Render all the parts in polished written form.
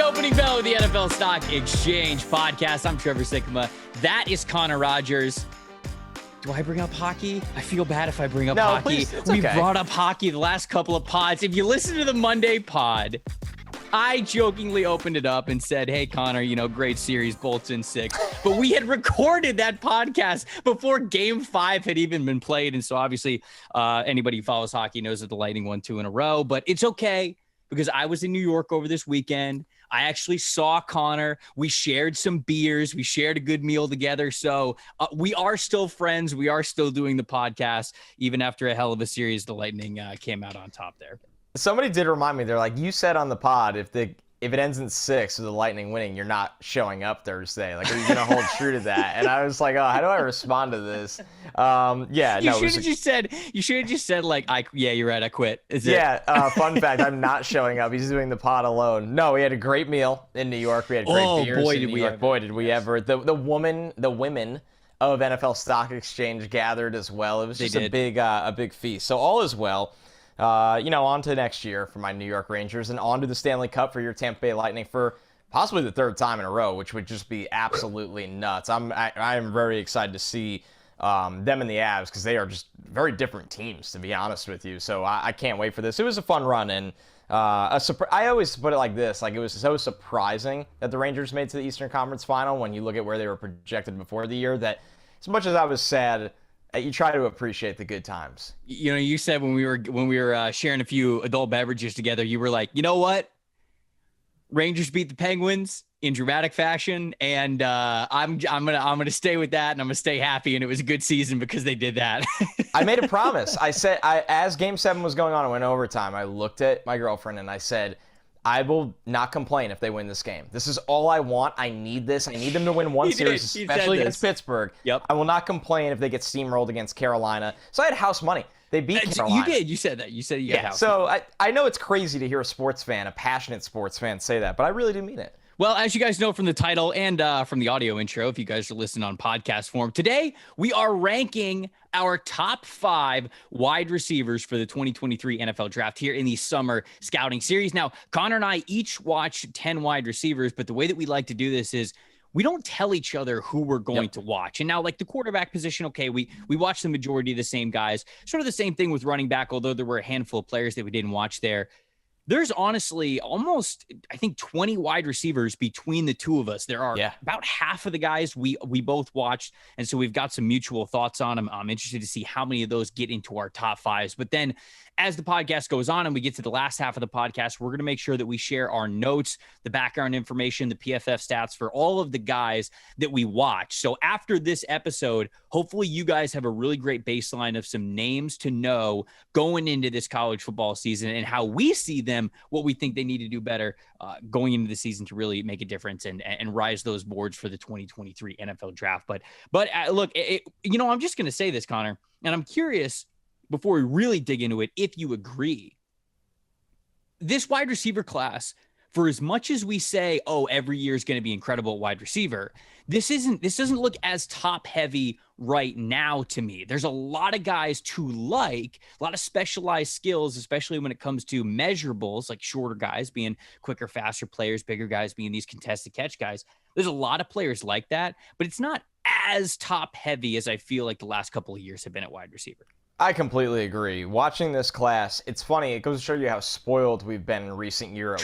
Opening bell of the NFL Stock Exchange podcast. I'm Trevor Sikkema. That is Connor Rogers. Do I bring up hockey? I feel bad if I bring up hockey. Please, it's We okay. brought up hockey the last couple of pods. If you listen to the Monday pod, I jokingly opened it up and said, hey, Connor, great series, Bolts in 6. But we had recorded that podcast before Game 5 had even been played. And so obviously anybody who follows hockey knows that the Lightning won 2 in a row. But it's okay because I was in New York over this weekend. I actually saw Connor. We shared some beers. We shared a good meal together. So we are still friends. We are still doing the podcast. Even after a hell of a series, the Lightning came out on top there. Somebody did remind me. They're like, you said on the pod, if it ends in 6 with the Lightning winning, you're not showing up Thursday. Like, are you going to hold true to that? And I was like, oh, how do I respond to this? You should have just said like, yeah, you're right. I quit. Fun fact, I'm not showing up. He's doing the pod alone. No, we had a great meal in New York. We had great beers in New York. Boy, did we ever. The women of NFL Stock Exchange gathered as well. It was just a big feast. So all is well. On to next year for my New York Rangers and on to the Stanley Cup for your Tampa Bay Lightning for possibly the 3rd time in a row, which would just be absolutely nuts. I am very excited to see them and the Avs because they are just very different teams, to be honest with you. So I can't wait for this. It was a fun run, and I always put it like this. Like, it was so surprising that the Rangers made to the Eastern Conference Final when you look at where they were projected before the year, that as much as I was sad, you try to appreciate the good times. You said when we were sharing a few adult beverages together, you were like, you know what? Rangers beat the Penguins in dramatic fashion, and I'm gonna stay with that, and I'm gonna stay happy. And it was a good season because they did that. I made a promise. I said, as Game 7 was going on and went overtime, I looked at my girlfriend and I said, I will not complain if they win this game. This is all I want. I need this. I need them to win one series, especially against Pittsburgh. Yep. I will not complain if they get steamrolled against Carolina. So I had house money. They beat Carolina. You did. You said that. You said you got house money. So I know it's crazy to hear a passionate sports fan say that, but I really do mean it. Well, as you guys know from the title and from the audio intro, if you guys are listening on podcast form, today we are ranking our top 5 wide receivers for the 2023 NFL Draft here in the summer scouting series. Now, Connor and I each watched 10 wide receivers, but the way that we like to do this is we don't tell each other who we're going to watch. And now, like the quarterback position, okay, we watch the majority of the same guys. Sort of the same thing with running back, although there were a handful of players that we didn't watch there. There's honestly almost, I think, 20 wide receivers between the two of us. There are about half of the guys we both watched, and so we've got some mutual thoughts on them. I'm interested to see how many of those get into our top 5s. But then as the podcast goes on and we get to the last half of the podcast, we're going to make sure that we share our notes, the background information, the PFF stats for all of the guys that we watch. So after this episode, hopefully you guys have a really great baseline of some names to know going into this college football season and how we see them, what we think they need to do better going into the season to really make a difference and rise those boards for the 2023 NFL Draft. But look, I'm just going to say this, Connor, and I'm curious, before we really dig into it, if you agree, this wide receiver class, for as much as we say, oh, every year is going to be incredible at wide receiver, this doesn't look as top heavy right now to me. There's a lot of guys to like, a lot of specialized skills, especially when it comes to measurables, like shorter guys being quicker, faster players, bigger guys being these contested catch guys. There's a lot of players like that, but it's not as top heavy as I feel like the last couple of years have been at wide receiver. I completely agree. Watching this class, it's funny. It goes to show you how spoiled we've been in recent years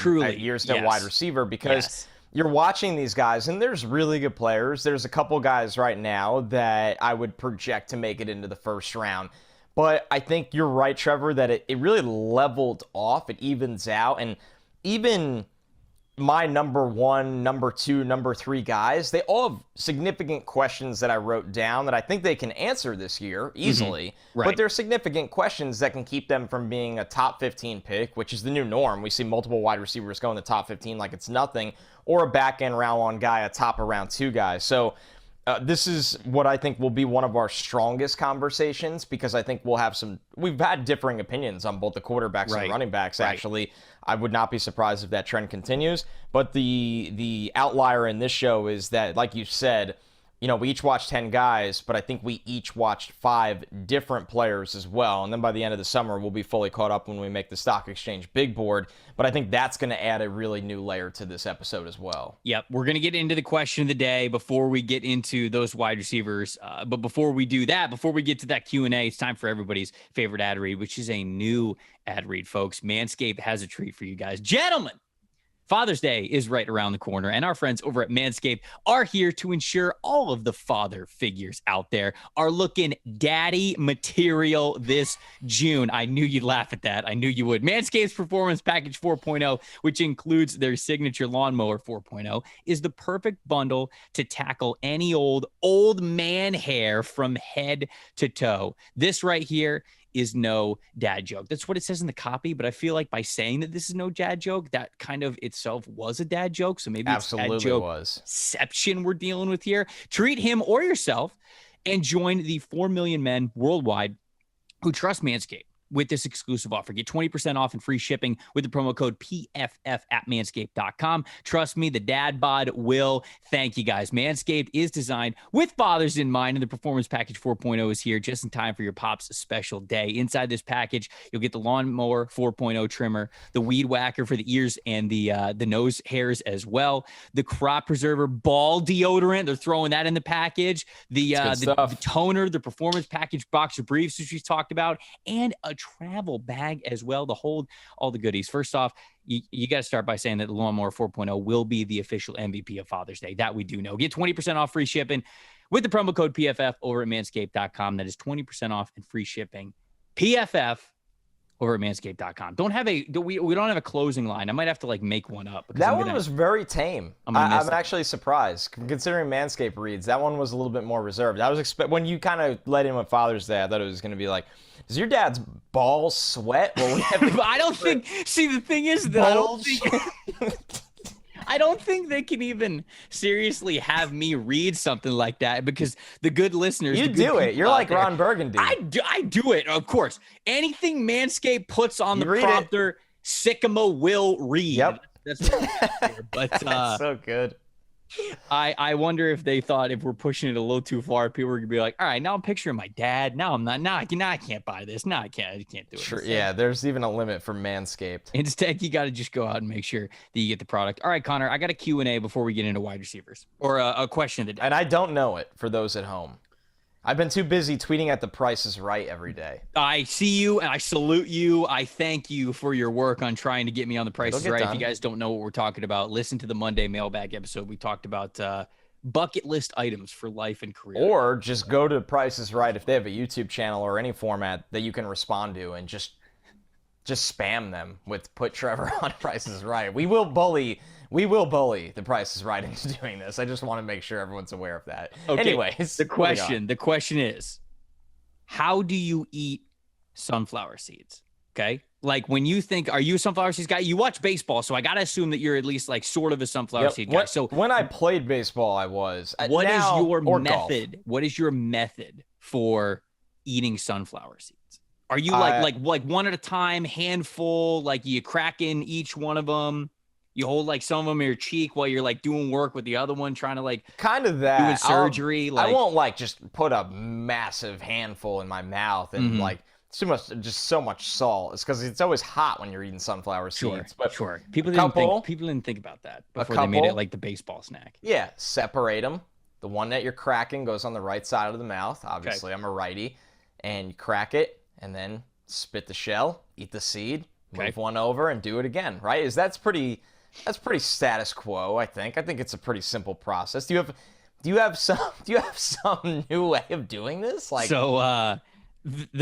at wide receiver, because you're watching these guys, and there's really good players. There's a couple guys right now that I would project to make it into the first round. But I think you're right, Trevor, that it really leveled off. It evens out. And even my number 1, number 2, number 3 guys, they all have significant questions that I wrote down that I think they can answer this year easily. Right. But they're significant questions that can keep them from being a top 15 pick, which is the new norm. We see multiple wide receivers go in the top 15 like it's nothing, or a back-end round 1 guy, a top of round 2 guy. So this is what I think will be one of our strongest conversations, because I think we've had differing opinions on both the quarterbacks and the running backs, actually. I would not be surprised if that trend continues. But the outlier in this show is that, like you said, we each watched 10 guys, but I think we each watched 5 different players as well. And then by the end of the summer, we'll be fully caught up when we make the Stock Exchange big board. But I think that's going to add a really new layer to this episode as well. Yep. We're going to get into the question of the day before we get into those wide receivers. But before we do that, before we get to that Q&A, it's time for everybody's favorite ad read, which is a new ad read, folks. Manscaped has a treat for you guys. Gentlemen, Father's Day is right around the corner, and our friends over at Manscaped are here to ensure all of the father figures out there are looking daddy material this June. I knew you'd laugh at that. I knew you would. Manscaped's Performance Package 4.0, which includes their signature lawnmower 4.0, is the perfect bundle to tackle any old man hair from head to toe. This right here is no dad joke. That's what it says in the copy, but I feel like by saying that this is no dad joke, that kind of itself was a dad joke. So maybe absolutely it's dad joke was. Exception we're dealing with here. Treat him or yourself and join the 4 million men worldwide who trust Manscaped with this exclusive offer. Get 20% off and free shipping with the promo code PFF at manscaped.com. Trust me, the dad bod will thank you guys. Manscaped is designed with fathers in mind, and the Performance Package 4.0 is here just in time for your pop's special day. Inside this package, you'll get the Lawnmower 4.0 trimmer, the Weed Whacker for the ears and the nose hairs as well, the Crop Preserver ball deodorant. They're throwing that in the package. The toner, the Performance Package boxer briefs, which we talked about, and a travel bag as well to hold all the goodies. First off, you got to start by saying that the Lawnmower 4.0 will be the official MVP of Father's Day. That we do know. Get 20% off free shipping with the promo code PFF over at manscaped.com. That is 20% off and free shipping. PFF over at manscaped.com. We don't have a closing line. I might have to make one up. That one was very tame. I'm actually surprised considering Manscaped reads. That one was a little bit more reserved. I was when you kind of led in with Father's Day, I thought it was going to be like, does your dad's balls sweat? Well, we have I don't think. See, the thing is that I don't think they can even seriously have me read something like that, because the good listeners, you do it. You're like Ron Burgundy. I do it, of course. Anything Manscaped puts on the prompter, Sikkema will read. Yep. That's what but that's so good. I wonder if they thought if we're pushing it a little too far, people were gonna be like, all right, now I'm picturing my dad. Now I'm not. Now I can't buy this. Now I can't do it. Sure. Yeah. There's even a limit for Manscaped. Instead, you got to just go out and make sure that you get the product. All right, Connor, I got a Q&A before we get into wide receivers, or a question of the day. And I don't know it for those at home. I've been too busy tweeting at the Price is Right every day. I see you, and I salute you. I thank you for your work on trying to get me on the Price is Right. If you guys don't know what we're talking about, listen to the Monday mailbag episode. We talked about bucket list items for life and career. Or just go to Price is Right if they have a YouTube channel or any format that you can respond to, and just spam them with put Trevor on Price is Right. We will bully the Price is Right into doing this. I just want to make sure everyone's aware of that. Okay. Anyways, the question is, how do you eat sunflower seeds? Okay. Like, when you think, are you a sunflower seeds guy? You watch baseball, so I got to assume that you're at least sort of a sunflower seed guy. So when I played baseball, I was. What is your method? Golf. What is your method for eating sunflower seeds? Are you like one at a time, handful, you crack in each one of them? You hold some of them in your cheek while you're doing work with the other one, trying to kind of that doing surgery. I won't just put a massive handful in my mouth and so much salt. It's because it's always hot when you're eating sunflower seeds. Sure. People didn't think about that before they made it the baseball snack. Yeah, separate them. The one that you're cracking goes on the right side of the mouth. Obviously, I'm a righty, and you crack it and then spit the shell, eat the seed, move one over, and do it again. Right? That's pretty status quo. I think it's a pretty simple process. Do you have some new way of doing this? The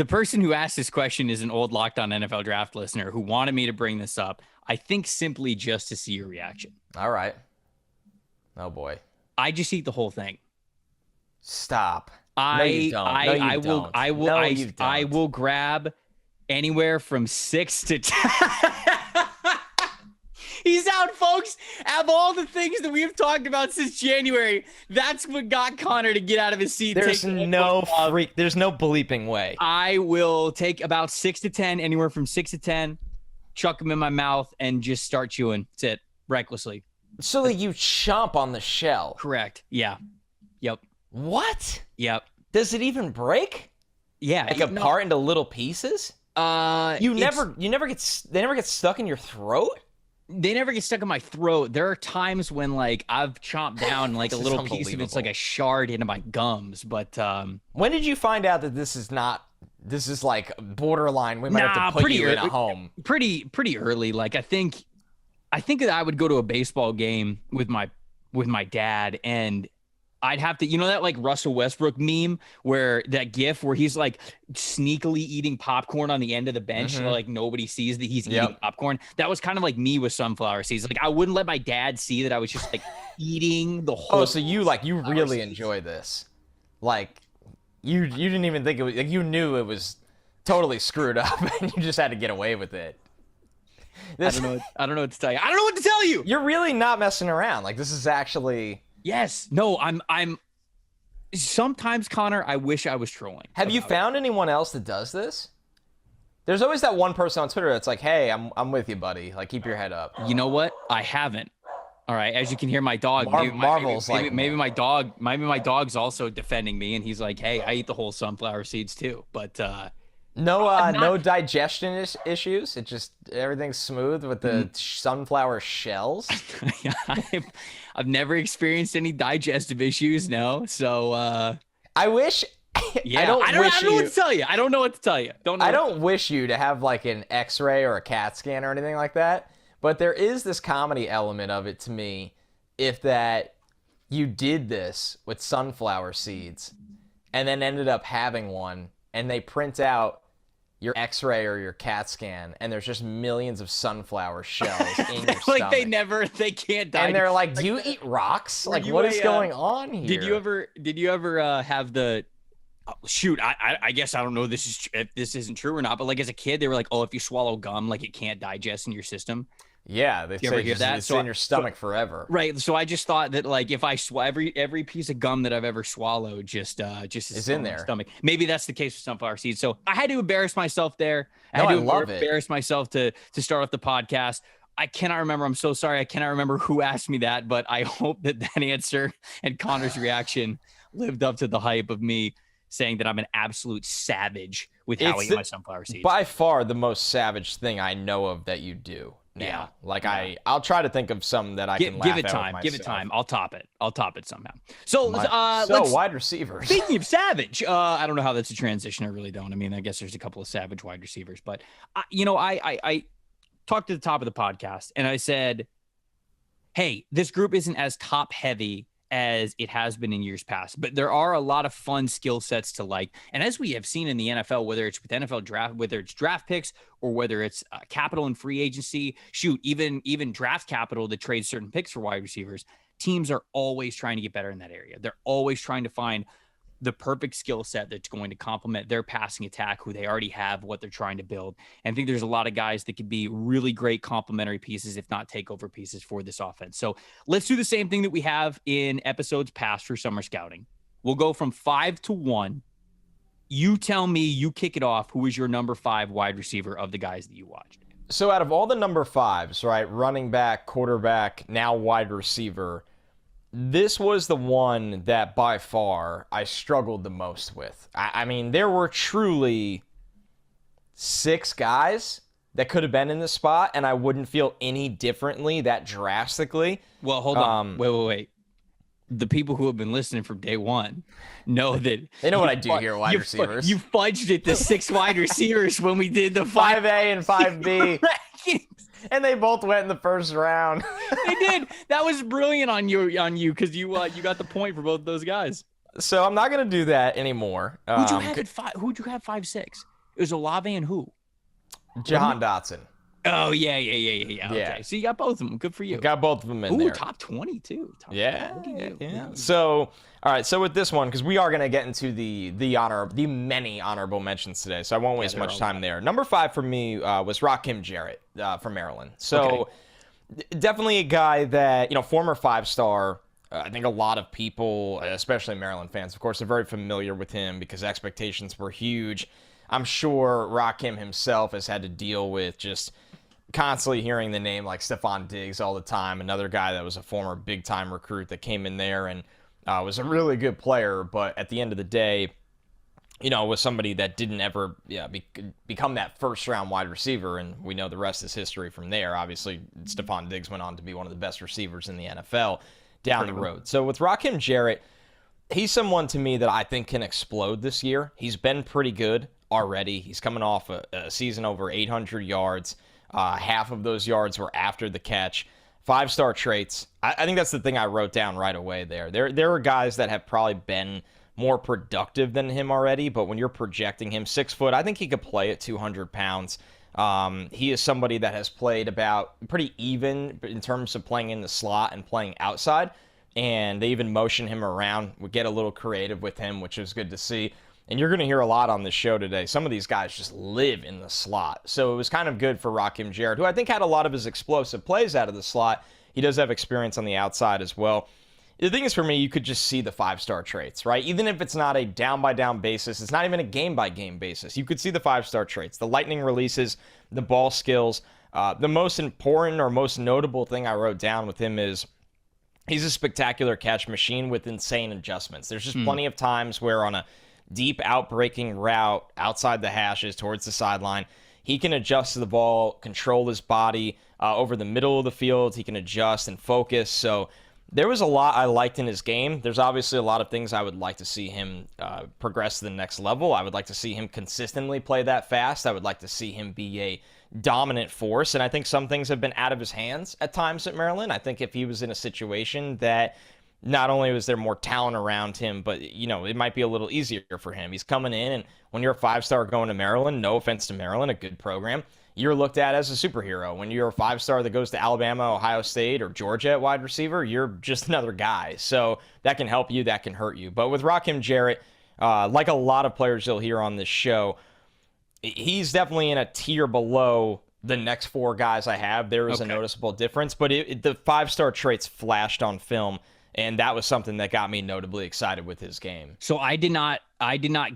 person who asked this question is an old Locked On NFL Draft listener who wanted me to bring this up. I think simply just to see your reaction. All right. Oh boy. I just eat the whole thing. Stop. I will grab anywhere from 6 to 10. He's out, folks. Of all the things that we've talked about since January, that's what got Connor to get out of his seat. There's no bleeping way. I will take about 6 to 10, anywhere from 6 to 10, chuck them in my mouth, and just start chewing. That's it, recklessly. So that you chomp on the shell. Correct. Yeah. Yep. What? Yep. Does it even break? Yeah. Like apart into little pieces? They never get stuck in your throat? They never get stuck in my throat. There are times when like I've chomped down like a little piece of it's like a shard into my gums. But when did you find out that this is like borderline? We might have to put you in a home. Pretty early. Like I think that I would go to a baseball game with my dad, and I'd have to, that like Russell Westbrook meme where that gif where he's like sneakily eating popcorn on the end of the bench. So like nobody sees that he's eating popcorn. That was kind of like me with sunflower seeds. Like I wouldn't let my dad see that I was just like eating the whole. Oh, so you really enjoy this. Like you didn't even think it was, like you knew it was totally screwed up and you just had to get away with it. I don't know what to tell you. I don't know what to tell you. You're really not messing around. Like this is actually. Yes. No, I'm sometimes, Connor, I wish I was trolling. Have you found anyone else that does this? There's always that one person on Twitter that's like, "Hey, I'm with you, buddy. Like keep your head up." You know what? I haven't. All right, as you can hear my dog, maybe my dog's also defending me and he's like, "Hey, I eat the whole sunflower seeds too." But no digestion issues. It just everything's smooth with the sunflower shells. I've never experienced any digestive issues. No, so I wish. Yeah, I don't know what to tell you. I don't know what to tell you. I don't wish you to have like an X-ray or a CAT scan or anything like that. But there is this comedy element of it to me, if that you did this with sunflower seeds, and then ended up having one, and they print out your X-ray or your CAT scan, and there's just millions of sunflower shells in your like stomach. they can't die. And they're like, "Do you eat rocks? Like, what is going on here?" Did you ever have the? Oh, shoot, I guess I don't know if this isn't true or not, but like as a kid, they were like, "Oh, if you swallow gum, like it can't digest in your system." Yeah, they say it's in your stomach forever. Right. So I just thought that like if I every piece of gum that I've ever swallowed just is in there. Stomach. Maybe that's the case with sunflower seeds. So I had to embarrass myself there. I love it. Embarrass myself to start off the podcast. I cannot remember. I'm so sorry. I cannot remember who asked me that, but I hope that answer and Connor's reaction lived up to the hype of me saying that I'm an absolute savage with how I eat my sunflower seeds. By far the most savage thing I know of that you do. Now. Yeah. Like I'll try to think of some that I can laugh at myself. Give it time. I'll top it somehow. So wide receivers. Speaking of savage, I don't know how that's a transition. I really don't. I mean, I guess there's a couple of savage wide receivers, but I talked at the top of the podcast and I said, hey, this group isn't as top heavy as it has been in years past, but there are a lot of fun skill sets to like. And as we have seen in the NFL, whether it's with NFL draft, whether it's draft picks or whether it's capital and free agency, even draft capital that trades certain picks for wide receivers, teams are always trying to get better in that area. They're always trying to find the perfect skill set that's going to complement their passing attack, who they already have, what they're trying to build. And I think there's a lot of guys that could be really great complementary pieces, if not takeover pieces for this offense. So let's do the same thing that we have in episodes past for summer scouting. We'll go from 5 to 1. You tell me, you kick it off. Who is your number 5 wide receiver of the guys that you watched? So out of all the number 5s, right, running back, quarterback, now wide receiver, this was the one that by far I struggled the most with. I mean, there were truly 6 guys that could have been in the spot, and I wouldn't feel any differently that drastically. Well, hold on. Wait. The people who have been listening from day one know that they know what I do here, wide receivers. You fudged it to 6 wide receivers when we did the 5A and 5B. And they both went in the first round. They did. That was brilliant on you because you got the point for both those guys. So I'm not gonna do that anymore. Who'd you have at 5? Who'd you have 5-6? It was Olave and who? Jahan Dotson. Oh yeah. Okay, so you got both of them. Good for you. Got both of them in there. Top 20 too. Yeah. So all right. So with this one, because we are gonna get into the many honorable mentions today, so I won't waste much time there. Number 5 for me was Rakim Jarrett from Maryland. So definitely a guy that former 5-star. I think a lot of people, especially Maryland fans, of course, are very familiar with him because expectations were huge. I'm sure Rakim himself has had to deal with just constantly hearing the name like Stephon Diggs all the time, another guy that was a former big-time recruit that came in there and Was a really good player, but at the end of the day, was somebody that didn't ever become that first-round wide receiver, and we know the rest is history from there. Obviously, Stephon Diggs went on to be one of the best receivers in the NFL down the road. So with Rakim Jarrett, he's someone to me that I think can explode this year. He's been pretty good already. He's coming off a season over 800 yards. Half of those yards were after the catch. 5-star traits. I think that's the thing I wrote down right away there. There are guys that have probably been more productive than him already, but when you're projecting him 6 foot, I think he could play at 200 pounds. He is somebody that has played about pretty even in terms of playing in the slot and playing outside, and they even motion him around. We get a little creative with him, which is good to see. And you're going to hear a lot on this show today. Some of these guys just live in the slot. So it was kind of good for Rakim Jarrett, who I think had a lot of his explosive plays out of the slot. He does have experience on the outside as well. The thing is, for me, you could just see the 5-star traits, right? Even if it's not a down-by-down basis, it's not even a game-by-game basis. You could see the 5-star traits, the lightning releases, the ball skills. The most important or most notable thing I wrote down with him is he's a spectacular catch machine with insane adjustments. There's just plenty of times where on a deep out-breaking route outside the hashes towards the sideline, he can adjust to the ball, control his body over the middle of the field. He can adjust and focus. So there was a lot I liked in his game. There's obviously a lot of things I would like to see him progress to the next level. I would like to see him consistently play that fast. I would like to see him be a dominant force. And I think some things have been out of his hands at times at Maryland. I think if he was in a situation that not only was there more talent around him, but, it might be a little easier for him. He's coming in, and when you're a 5-star going to Maryland, no offense to Maryland, a good program, you're looked at as a superhero. When you're a 5-star that goes to Alabama, Ohio State, or Georgia at wide receiver, you're just another guy. So that can help you, that can hurt you. But with Rakim Jarrett, like a lot of players you'll hear on this show, he's definitely in a tier below the next 4 guys I have. There is a noticeable difference, but the 5-star traits flashed on film, and that was something that got me notably excited with his game. So I did not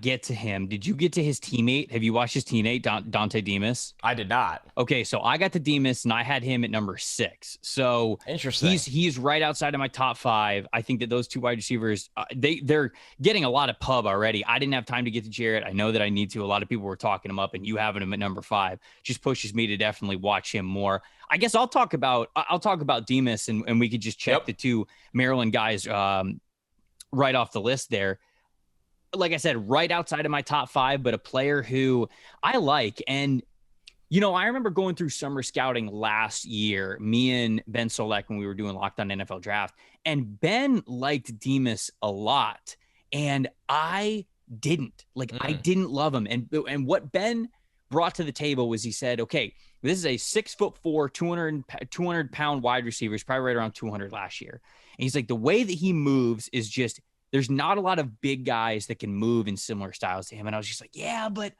get to him. Did you get to his teammate? Have you watched his teammate, Dante Demas? I did not. Okay, so I got to Demas, and I had him at number 6. So interesting. He's right outside of my top 5. I think that those 2 wide receivers, they're getting a lot of pub already. I didn't have time to get to Jarrett. I know that I need to. A lot of people were talking him up, and you having him at number 5 just pushes me to definitely watch him more. I guess I'll talk about Demas, and we could just check the 2 Maryland guys right off the list there. Like I said, right outside of my top 5, but a player who I like. And, I remember going through summer scouting last year, me and Ben Solek, when we were doing Locked On NFL Draft, and Ben liked Demas a lot, and I didn't. I didn't love him. And what Ben brought to the table was he said, okay, this is a 6'4", 200 pound wide receiver. He's probably right around 200 last year. And he's like, the way that he moves is just, there's not a lot of big guys that can move in similar styles to him. And I was just like, yeah, but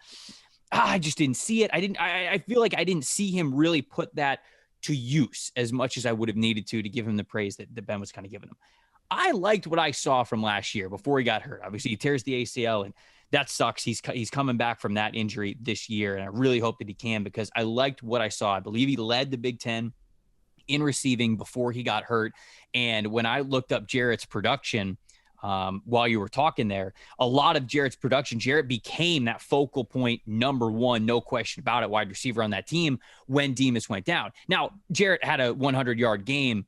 I just didn't see it. I feel like I didn't see him really put that to use as much as I would have needed to give him the praise that Ben was kind of giving him. I liked what I saw from last year before he got hurt. Obviously, he tears the ACL, and that sucks. He's coming back from that injury this year, and I really hope that he can, because I liked what I saw. I believe he led the Big Ten in receiving before he got hurt. And when I looked up Jarrett's production while you were talking there, a lot of Jarrett's production, Jarrett became that focal point, number 1, no question about it, wide receiver on that team when Demas went down. Now, Jarrett had a 100-yard game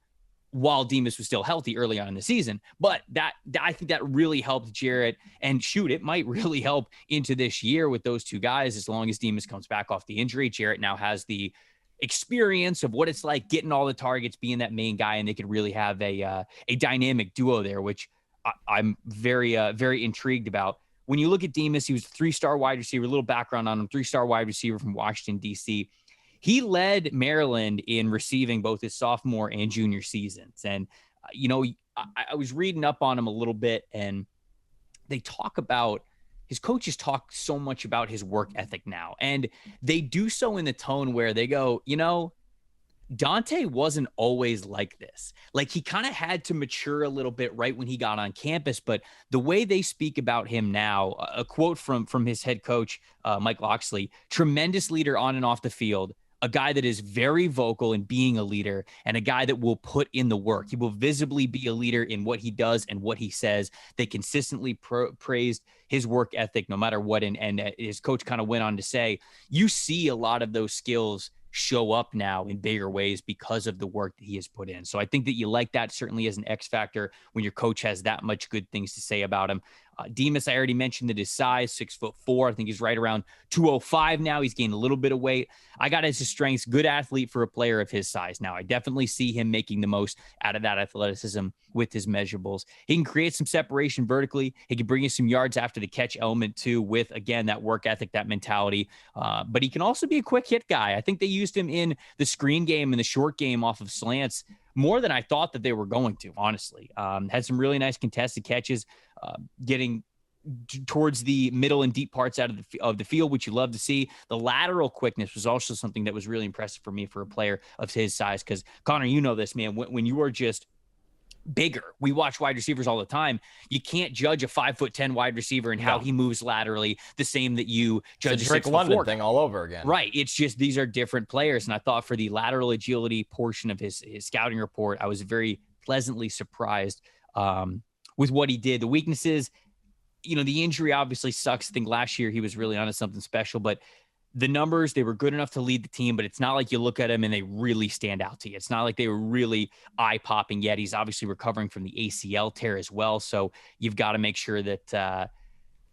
while Demas was still healthy early on in the season. But I think that really helped Jarrett, and shoot, it might really help into this year with those 2 guys. As long as Demas comes back off the injury, Jarrett now has the experience of what it's like getting all the targets, being that main guy, and they could really have a dynamic duo there, which I'm very intrigued about. When you look at Demas, he was a 3-star wide receiver, a little background on him, 3-star wide receiver from Washington, D.C. He led Maryland in receiving both his sophomore and junior seasons. And, I was reading up on him a little bit, and they talk about, his coaches talk so much about his work ethic now. And they do so in the tone where they go, Dante wasn't always like this. Like, he kind of had to mature a little bit right when he got on campus, but the way they speak about him now, a quote from his head coach, Mike Loxley, tremendous leader on and off the field, a guy that is very vocal in being a leader and a guy that will put in the work. He will visibly be a leader in what he does and what he says. They consistently praised his work ethic no matter what. And his coach kind of went on to say, you see a lot of those skills show up now in bigger ways because of the work that he has put in. So I think that you like that certainly as an X factor when your coach has that much good things to say about him. Demas, I already mentioned that his size, 6'4". I think he's right around 205 now. He's gained a little bit of weight. I got as his strengths, good athlete for a player of his size. Now, I definitely see him making the most out of that athleticism with his measurables. He can create some separation vertically. He can bring you some yards after the catch element too with, again, that work ethic, that mentality. But he can also be a quick hit guy. I think they used him in the screen game and the short game off of slants more than I thought that they were going to, honestly. Had some really nice contested catches, getting towards the middle and deep parts out of the field, which you love to see. The lateral quickness was also something that was really impressive for me for a player of his size. Because, Connor, you know this, man, when you are just bigger, we watch wide receivers all the time. You can't judge a 5'10" wide receiver and how he moves laterally the same that you judge a Drake London thing all over again. Right. It's just these are different players. And I thought for the lateral agility portion of his scouting report, I was very pleasantly surprised with what he did. The weaknesses, the injury obviously sucks. I think last year he was really onto something special, but the numbers, they were good enough to lead the team, but it's not like you look at him and they really stand out to you. It's not like they were really eye-popping yet. He's obviously recovering from the ACL tear as well, so you've got to make sure that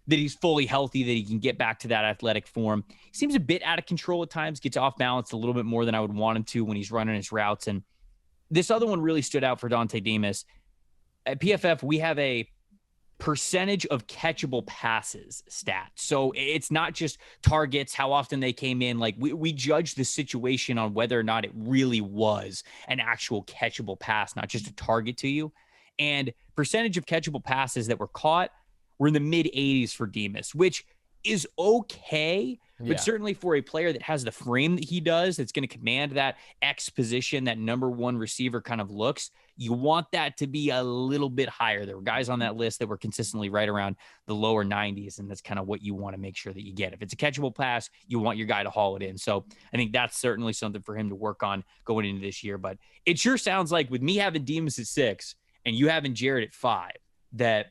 he's fully healthy, that he can get back to that athletic form. He seems a bit out of control at times, gets off balance a little bit more than I would want him to when he's running his routes. And this other one really stood out for Dante Demas. At PFF, we have a percentage of catchable passes stat. So it's not just targets, how often they came in. Like we judge the situation on whether or not it really was an actual catchable pass, not just a target to you. And percentage of catchable passes that were caught were in the mid 80s for Demas, which is okay, but certainly for a player that has the frame that he does, that's going to command that X position, that number one receiver kind of looks, you want that to be a little bit higher. There were guys on that list that were consistently right around the lower 90s, and that's kind of what you want to make sure that you get. If it's a catchable pass, you want your guy to haul it in. So I think that's certainly something for him to work on going into this year. But it sure sounds like with me having Demas at 6 and you having Jared at 5, that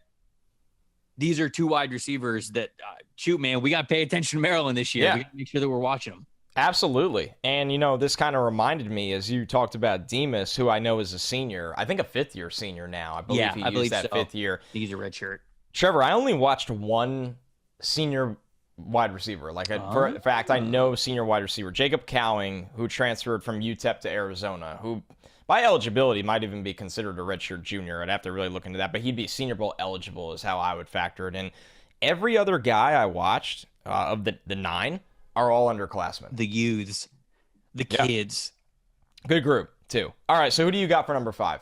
these are two wide receivers that, shoot, man, we got to pay attention to Maryland this year. Yeah. We got to make sure that we're watching them. Absolutely. And, this kind of reminded me as you talked about Demas, who I know is a senior, I think a fifth-year senior now. I believe he used that fifth year. He's a red shirt. Trevor, I only watched one senior wide receiver. For a fact, I know senior wide receiver. Jacob Cowing, who transferred from UTEP to Arizona, who by eligibility might even be considered a redshirt junior. I'd have to really look into that, but he'd be Senior Bowl eligible is how I would factor it in. Every other guy I watched of the 9 are all underclassmen. The youths, the kids. Good group, too. All right, so who do you got for number 5?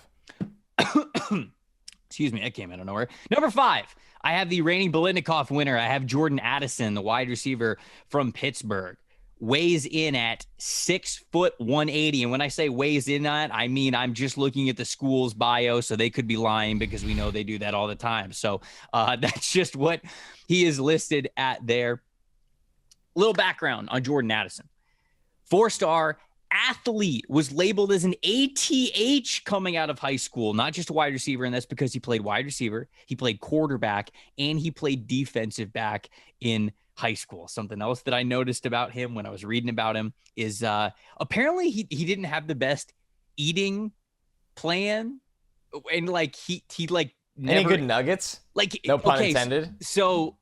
Excuse me, that came out of nowhere. Number 5, I have the reigning Biletnikoff winner. I have Jordan Addison, the wide receiver from Pittsburgh. Weighs in at 6'180", and when I say weighs in at, I mean I'm just looking at the school's bio, so they could be lying because we know they do that all the time. So that's just what he is listed at there. Little background on Jordan Addison: 4-star athlete, was labeled as an ATH coming out of high school, not just a wide receiver, and that's because he played wide receiver, he played quarterback, and he played defensive back in high school. Something else that I noticed about him when I was reading about him is apparently he didn't have the best eating plan, and he never, any good nuggets, no pun intended. So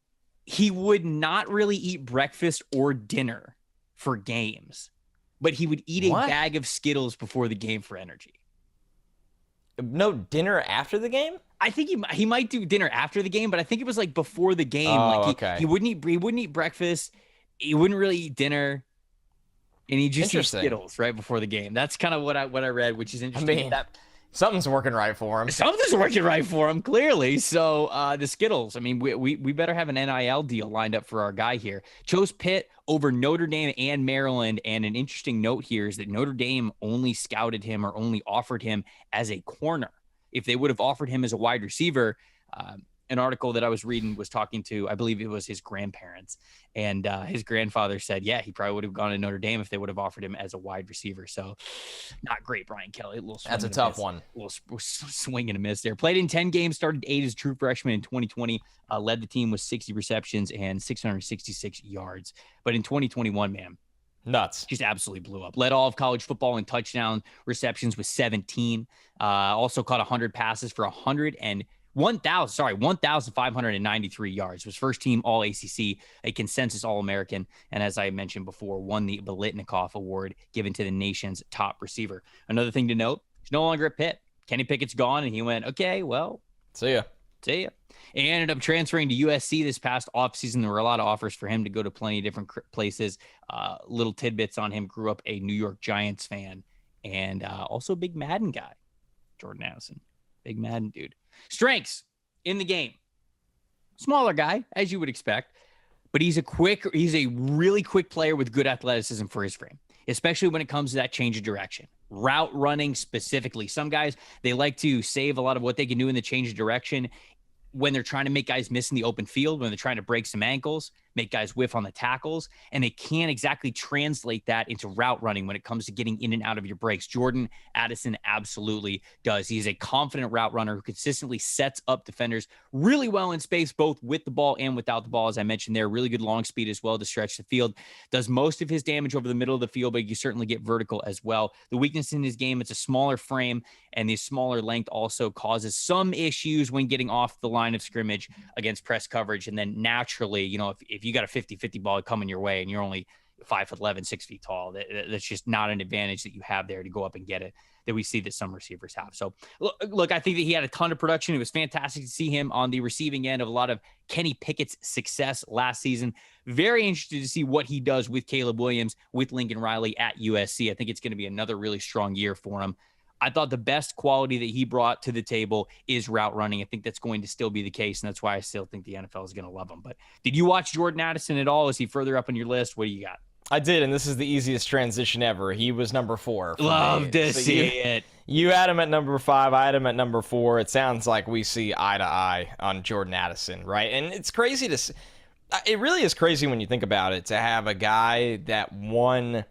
he would not really eat breakfast or dinner for games, but he would eat a bag of Skittles before the game for energy. No dinner after the game? I think he might do dinner after the game, but I think it was before the game. Okay. He wouldn't eat breakfast. He wouldn't really eat dinner, and he just eat Skittles right before the game. That's kind of what I read, which is interesting. Something's working right for him. Something's working right for him, clearly. So the Skittles, I mean, we better have an NIL deal lined up for our guy here. Chose Pitt over Notre Dame and Maryland. And an interesting note here is that Notre Dame only scouted him or only offered him as a corner. If they would have offered him as a wide receiver, an article that I was reading was talking to, I believe it was his grandparents. And his grandfather said, yeah, he probably would have gone to Notre Dame if they would have offered him as a wide receiver. So not great, Brian Kelly. That's a tough one. A little swing and a miss there. Played in 10 games, started 8 as a true freshman in 2020, led the team with 60 receptions and 666 yards. But in 2021, man, nuts. Just absolutely blew up. Led all of college football in touchdown receptions with 17. Also caught 100 passes for 1,593 yards. Was first team All ACC, a consensus All American, and as I mentioned before, won the Biletnikoff Award given to the nation's top receiver. Another thing to note: he's no longer at Pitt. Kenny Pickett's gone, and he went, okay, well, see ya. He ended up transferring to USC this past offseason. There were a lot of offers for him to go to plenty of different places. Little tidbits on him: grew up a New York Giants fan, and also a big Madden guy. Jordan Addison, big Madden dude. Strengths in the game: smaller guy, as you would expect, but he's a really quick player with good athleticism for his frame, especially when it comes to that change of direction. Route running specifically. Some guys, they like to save a lot of what they can do in the change of direction when they're trying to make guys miss in the open field, when they're trying to break some ankles, make guys whiff on the tackles, and they can't exactly translate that into route running when it comes to getting in and out of your breaks. Jordan Addison absolutely does. He's a confident route runner who consistently sets up defenders really well in space, both with the ball and without the ball. As I mentioned there, really good long speed as well to stretch the field. Does most of his damage over the middle of the field, but you certainly get vertical as well. The weakness in his game, it's a smaller frame, and the smaller length also causes some issues when getting off the line of scrimmage against press coverage. And then naturally, if you got a 50-50 ball coming your way and you're only 5'11", 6 feet tall, that's just not an advantage that you have there to go up and get it that we see that some receivers have. So look, I think that he had a ton of production. It was fantastic to see him on the receiving end of a lot of Kenny Pickett's success last season. Very interested to see what he does with Caleb Williams, with Lincoln Riley at USC. I think it's going to be another really strong year for him. I thought the best quality that he brought to the table is route running. I think that's going to still be the case, and that's why I still think the NFL is going to love him. But did you watch Jordan Addison at all? Is he further up on your list? What do you got? I did, and this is the easiest transition ever. He was number 4. Love to see it. You had him at number 5. I had him at number 4. It sounds like we see eye to eye on Jordan Addison, right? And it's crazy to – it really is crazy when you think about it, to have a guy that won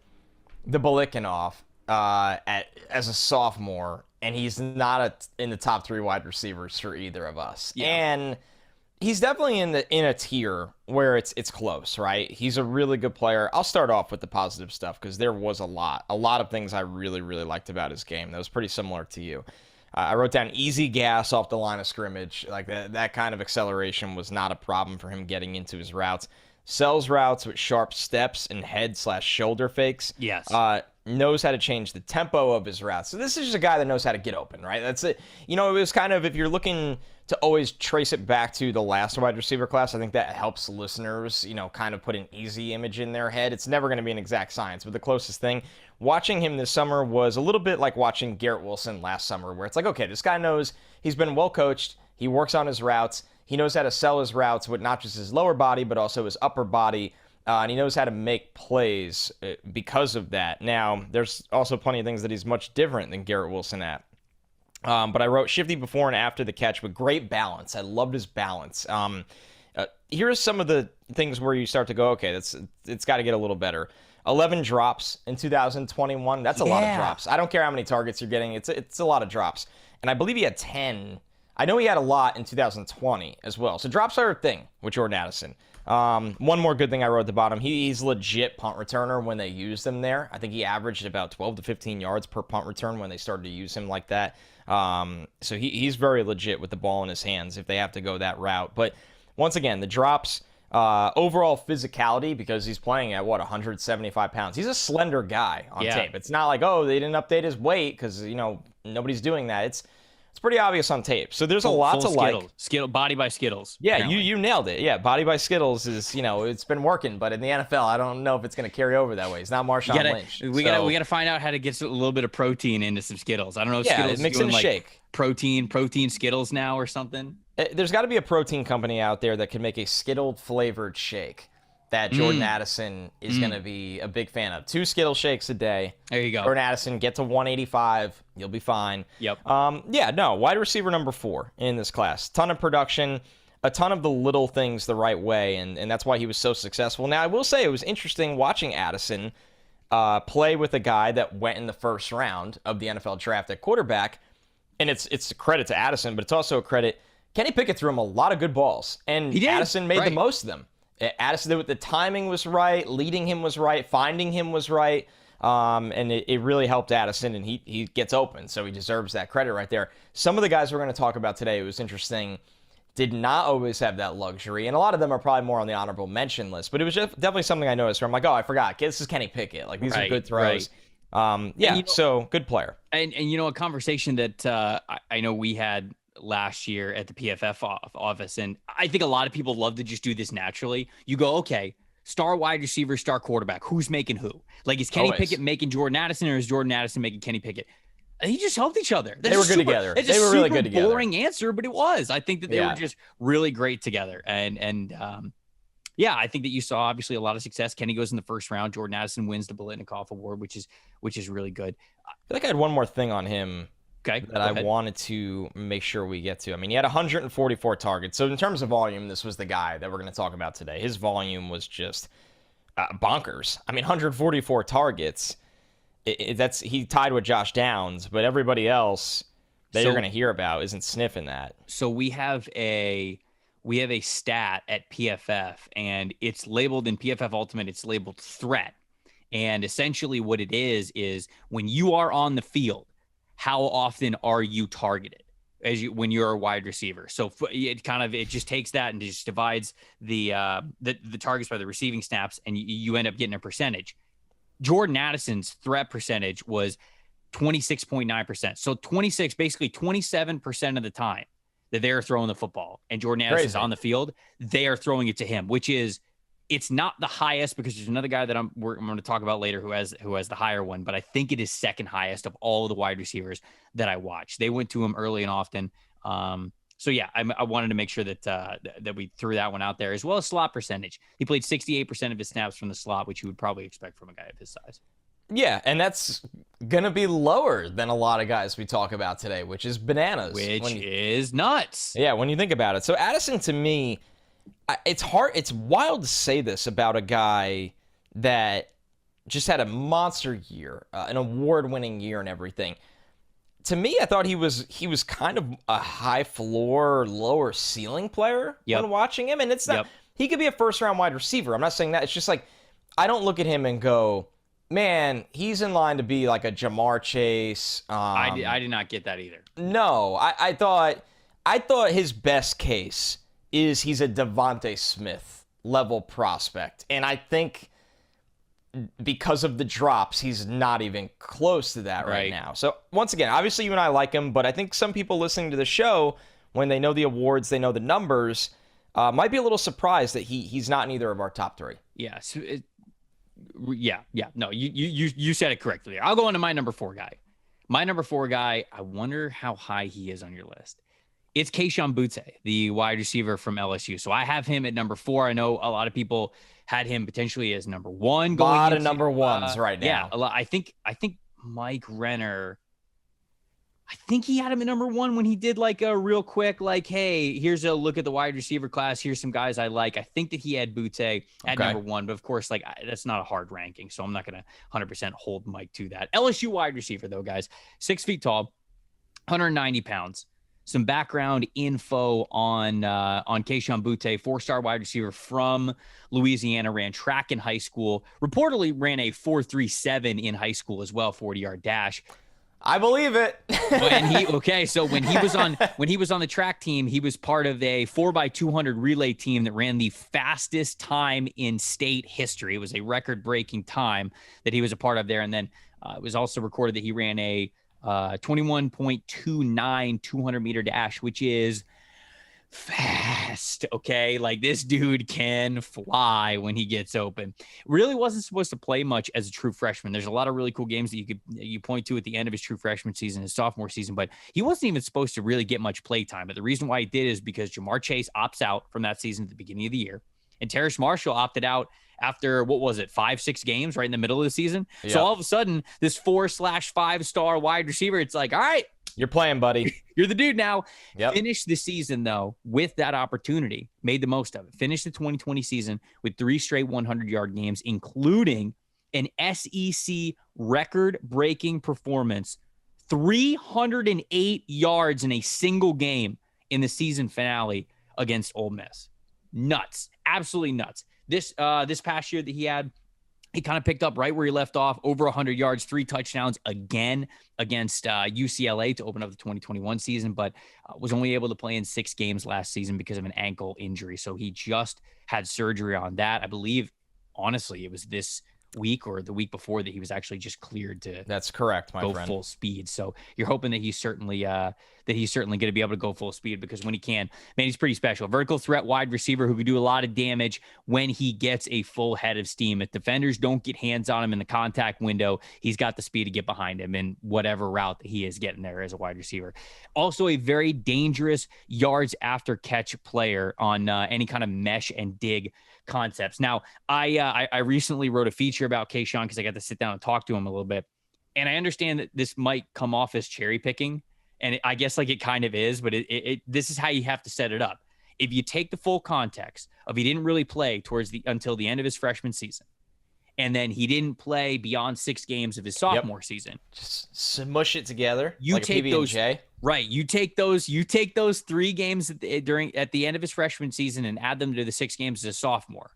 the Biletnikoff as a sophomore, and he's not in the top 3 wide receivers for either of us. Yeah. And he's definitely in a tier where it's close, right? He's a really good player. I'll start off with the positive stuff because there was a lot of things I really, really liked about his game. That was pretty similar to you. I wrote down easy gas off the line of scrimmage. Like that kind of acceleration was not a problem for him getting into his routes. Sells routes with sharp steps and head/shoulder fakes. Yes. Knows how to change the tempo of his routes. So this is just a guy that knows how to get open, right? That's it. It was kind of, if you're looking to always trace it back to the last wide receiver class, I think that helps listeners, kind of put an easy image in their head. It's never going to be an exact science, but the closest thing, watching him this summer was a little bit like watching Garrett Wilson last summer, where it's like, okay, this guy knows, he's been well coached, he works on his routes, he knows how to sell his routes with not just his lower body, but also his upper body. And he knows how to make plays because of that. Now, there's also plenty of things that he's much different than Garrett Wilson at. But I wrote shifty before and after the catch with great balance. I loved his balance. Here's some of the things where you start to go, okay, it's got to get a little better. 11 drops in 2021. That's a lot of drops. I don't care how many targets you're getting. It's a lot of drops. And I believe he had 10. I know he had a lot in 2020 as well. So drops are a thing with Jordan Addison. One more good thing I wrote at the bottom. He's legit punt returner when they use him there. I think he averaged about 12 to 15 yards per punt return when they started to use him like that. So he's very legit with the ball in his hands if they have to go that route. But once again, the drops, overall physicality, because he's playing at 175 pounds. He's a slender guy on tape. It's not like, oh, they didn't update his weight because, nobody's doing that. It's pretty obvious on tape. So there's a lot to like. Body by Skittles. Yeah, you nailed it. Yeah, body by Skittles is, it's been working, but in the NFL, I don't know if it's going to carry over that way. It's not Marshawn Lynch. We gotta find out how to get a little bit of protein into some Skittles. I don't know if Skittles mix in a shake. Protein Skittles now or something. There's got to be a protein company out there that can make a Skittle flavored shake that Jordan Addison is going to be a big fan of. 2 Skittle shakes a day. There you go. Jordan Addison, get to 185. You'll be fine. Yep. Wide receiver number 4 in this class. Ton of production. a ton of the little things the right way, and that's why he was so successful. Now, I will say it was interesting watching Addison play with a guy that went in the first round of the NFL draft at quarterback, and it's a credit to Addison, but it's also a credit. Kenny Pickett threw him a lot of good balls, and Addison made the most of them. Addison, the timing was right, leading him was right, finding him was right, and it really helped Addison, and he gets open, so he deserves that credit right there. Some of the guys we're going to talk about today, it was interesting, did not always have that luxury, and a lot of them are probably more on the honorable mention list, but it was just definitely something I noticed where I'm like, oh, I forgot, this is Kenny Pickett. Like, these are good throws. Right. So good player. And a conversation that I know we had last year at the PFF office, and I think a lot of people love to just do this naturally. You go, okay, star wide receiver, star quarterback, who's making who? Like, is Kenny Pickett making Jordan Addison, or is Jordan Addison making Kenny Pickett? They just helped each other. They were good together. They were really good together. Boring answer, but it was. I think that they were just really great together. And I think that you saw obviously a lot of success. Kenny goes in the first round. Jordan Addison wins the Biletnikoff Award, which is really good. I feel like I had one more thing on him. Okay, that I wanted to make sure we get to. I mean, he had 144 targets. So in terms of volume, this was the guy that we're going to talk about today. His volume was just bonkers. I mean, 144 targets. He tied with Josh Downs, but everybody else that you're going to hear about isn't sniffing that. So we have a stat at PFF, and it's labeled in PFF Ultimate. It's labeled threat, and essentially what it is when you are on the field, how often are you targeted when you're a wide receiver? So it just takes that and just divides the targets by the receiving snaps, and you end up getting a percentage. Jordan Addison's threat percentage was 26.9%. So 27% of the time that they're throwing the football and Jordan Addison's on the field, they are throwing it to him, which is, it's not the highest, because there's another guy that I'm going to talk about later who has the higher one, but I think it is second highest of all the wide receivers that I watch. They went to him early and often. So yeah, I wanted to make sure that we threw that one out there, as well as slot percentage. He played 68% of his snaps from the slot, which you would probably expect from a guy of his size. Yeah, and that's going to be lower than a lot of guys we talk about today, which is bananas. Which is nuts. Yeah, when you think about it. So Addison, to me, it's wild to say this about a guy that just had a monster year, an award-winning year and everything. To me, I thought he was kind of a high floor, lower ceiling player when watching him. And it's not, he could be a first-round wide receiver. I'm not saying that. It's just like, I don't look at him and go, man, he's in line to be like a Jamar Chase. I did not get that either. No, I thought his best case is he's a Devontae Smith level prospect. And I think because of the drops, he's not even close to that right now. So once again, obviously you and I like him, but I think some people listening to the show, when they know the awards, they know the numbers, might be a little surprised that he's not in either of our top three. Yeah. So No, you said it correctly. I'll go on to my number 4 guy. My number 4 guy, I wonder how high he is on your list. It's Kayshon Boutte, the wide receiver from LSU. So I have him at number 4. I know a lot of people had him potentially as number 1. A lot of number ones right now. Yeah, a lot. I think Mike Renner, I think he had him at number 1 when he did like a real quick, like, hey, here's a look at the wide receiver class. Here's some guys I like. I think that he had Boutte at number 1, but of course, like, that's not a hard ranking, so I'm not going to 100% hold Mike to that. LSU wide receiver, though, guys, 6 feet tall, 190 pounds. Some background info on Kayshon Boutte, 4-star wide receiver from Louisiana, ran track in high school, reportedly ran a 4.37 in high school as well, 40-yard dash. I believe it. So when he was on the track team, he was part of a 4x200 relay team that ran the fastest time in state history. It was a record-breaking time that he was a part of there, and then it was also recorded that he ran a 21.29 200-meter dash, which is fast. Okay, like, this dude can fly when he gets open. Really wasn't supposed to play much as a true freshman. There's a lot of really cool games that you point to at the end of his true freshman season, his sophomore season, but he wasn't even supposed to really get much play time. But the reason why he did is because Jamar Chase opts out from that season at the beginning of the year, and Terrace Marshall opted out after, 5-6 games right in the middle of the season. Yep. So all of a sudden, this 4/5-star wide receiver, it's like, all right, You're playing, buddy. You're the dude now. Yep. Finish the season, though, with that opportunity. Made the most of it. Finish the 2020 season with 3 straight 100-yard games, including an SEC record-breaking performance. 308 yards in a single game in the season finale against Ole Miss. Nuts. Absolutely nuts. This past year that he kind of picked up right where he left off, over 100 yards, 3 touchdowns again against UCLA to open up the 2021 season, but was only able to play in 6 games last season because of an ankle injury. So he just had surgery on that. I believe, honestly, it was this week or the week before that he was actually just cleared to that's correct, my friend. Full speed. So you're hoping that he's certainly going to be able to go full speed, because when he can, man, he's pretty special. Vertical threat wide receiver who can do a lot of damage when he gets a full head of steam. If defenders don't get hands on him in the contact window, he's got the speed to get behind him in whatever route that he is getting there as a wide receiver. Also a very dangerous yards after catch player on any kind of mesh and dig concepts. Now, I recently wrote a feature about Kayshawn because I got to sit down and talk to him a little bit. And I understand that this might come off as cherry picking, and I guess like it kind of is, but this is how you have to set it up. If you take the full context of he didn't really play until the end of his freshman season, and then he didn't play beyond 6 games of his sophomore season. Just smush it together. You like take those, right? You take those 3 games at the end of his freshman season and add them to the 6 games as a sophomore.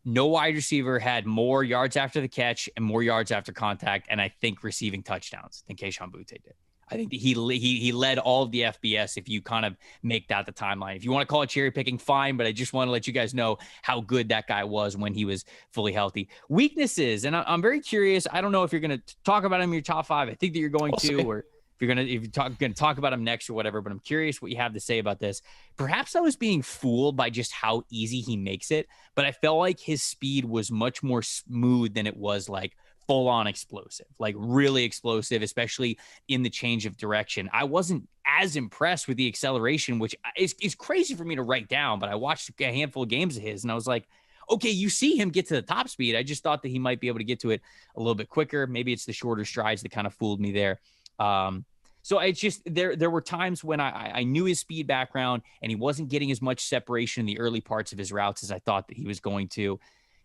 No wide receiver had more yards after the catch and more yards after contact, and I think receiving touchdowns than Kayshawn Butte did. I think that he led all of the FBS if you kind of make that the timeline. If you want to call it cherry picking, fine, but I just want to let you guys know how good that guy was when he was fully healthy. Weaknesses, and I'm very curious. I don't know if you're going to talk about him in your top 5. I think that you're going to, or if you're going to talk about him next or whatever, but I'm curious what you have to say about this. Perhaps I was being fooled by just how easy he makes it, but I felt like his speed was much more smooth than it was like full-on explosive, like really explosive, especially in the change of direction. I wasn't as impressed with the acceleration, which is crazy for me to write down, but I watched a handful of games of his, and I was like, okay, you see him get to the top speed. I just thought that he might be able to get to it a little bit quicker. Maybe it's the shorter strides that kind of fooled me there. So it's just there were times when I knew his speed background and he wasn't getting as much separation in the early parts of his routes as I thought that he was going to.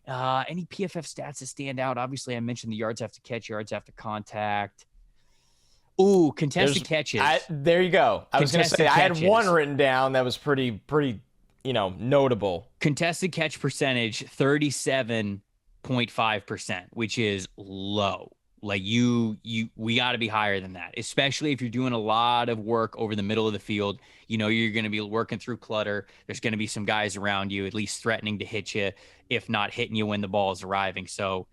Any PFF stats that stand out? Obviously, I mentioned the yards after catch, yards after contact. Ooh, contested catches. There you go. I was going to say catches. I had one written down that was pretty, notable. Contested catch percentage 37.5%, which is low. Like we got to be higher than that, especially if you're doing a lot of work over the middle of the field. You know, you're going to be working through clutter. There's going to be some guys around you, at least threatening to hit you, if not hitting you when the ball is arriving. So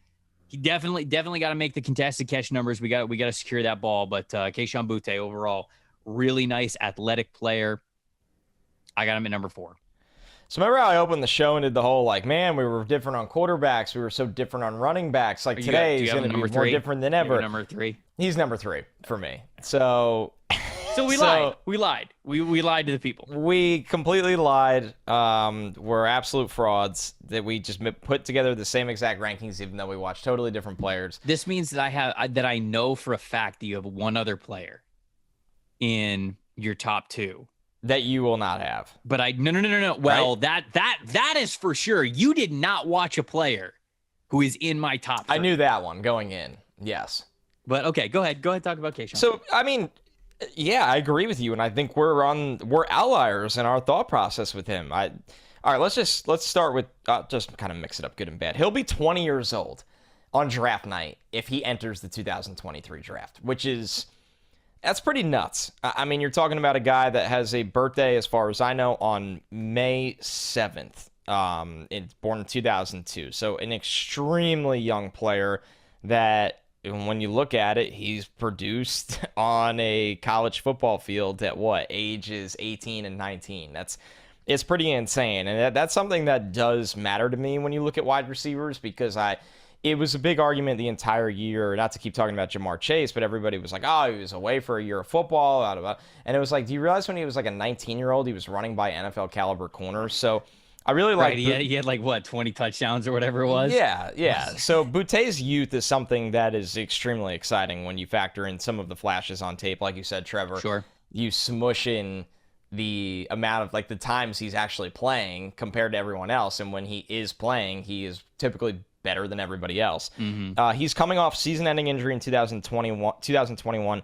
he definitely got to make the contested catch numbers. We got to secure that ball. But Kayshawn Butte overall, really nice athletic player. I got him at number 4. So remember how I opened the show and did the whole, like, man, we were different on quarterbacks. We were so different on running backs. Like, today he's going to be more different than ever. Number 3? He's number 3 for me. So we lied. We lied. We lied to the people. We completely lied. We're absolute frauds that we just put together the same exact rankings, even though we watched totally different players. This means that I know for a fact that you have one other player in your top 2. That you will not have. But no. Well, right? that is for sure. You did not watch a player who is in my top 3. I knew that one going in. Yes. But okay, go ahead. Go ahead, talk about Kayshawn. So, I mean, yeah, I agree with you, and I think we're outliers in our thought process with him. All right, let's start with just kind of mix it up, good and bad. He'll be 20 years old on draft night if he enters the 2023 draft, which is that's pretty nuts. I mean, you're talking about a guy that has a birthday, as far as I know, on May 7th. Born in 2002. So an extremely young player that, when you look at it, he's produced on a college football field at ages 18 and 19. It's pretty insane. And that's something that does matter to me when you look at wide receivers, because it was a big argument the entire year, not to keep talking about Jamar Chase, but everybody was like, oh, he was away for a year of football. And it was like, do you realize when he was like a 19-year-old, he was running by NFL caliber corners? So I really like. Right, he had like what, 20 touchdowns or whatever it was. Yeah. So Boute's youth is something that is extremely exciting when you factor in some of the flashes on tape, like you said, Trevor. Sure. You smush in the amount of like the times he's actually playing compared to everyone else, and when he is playing, he is typically better than everybody else. He's coming off season-ending injury in 2021.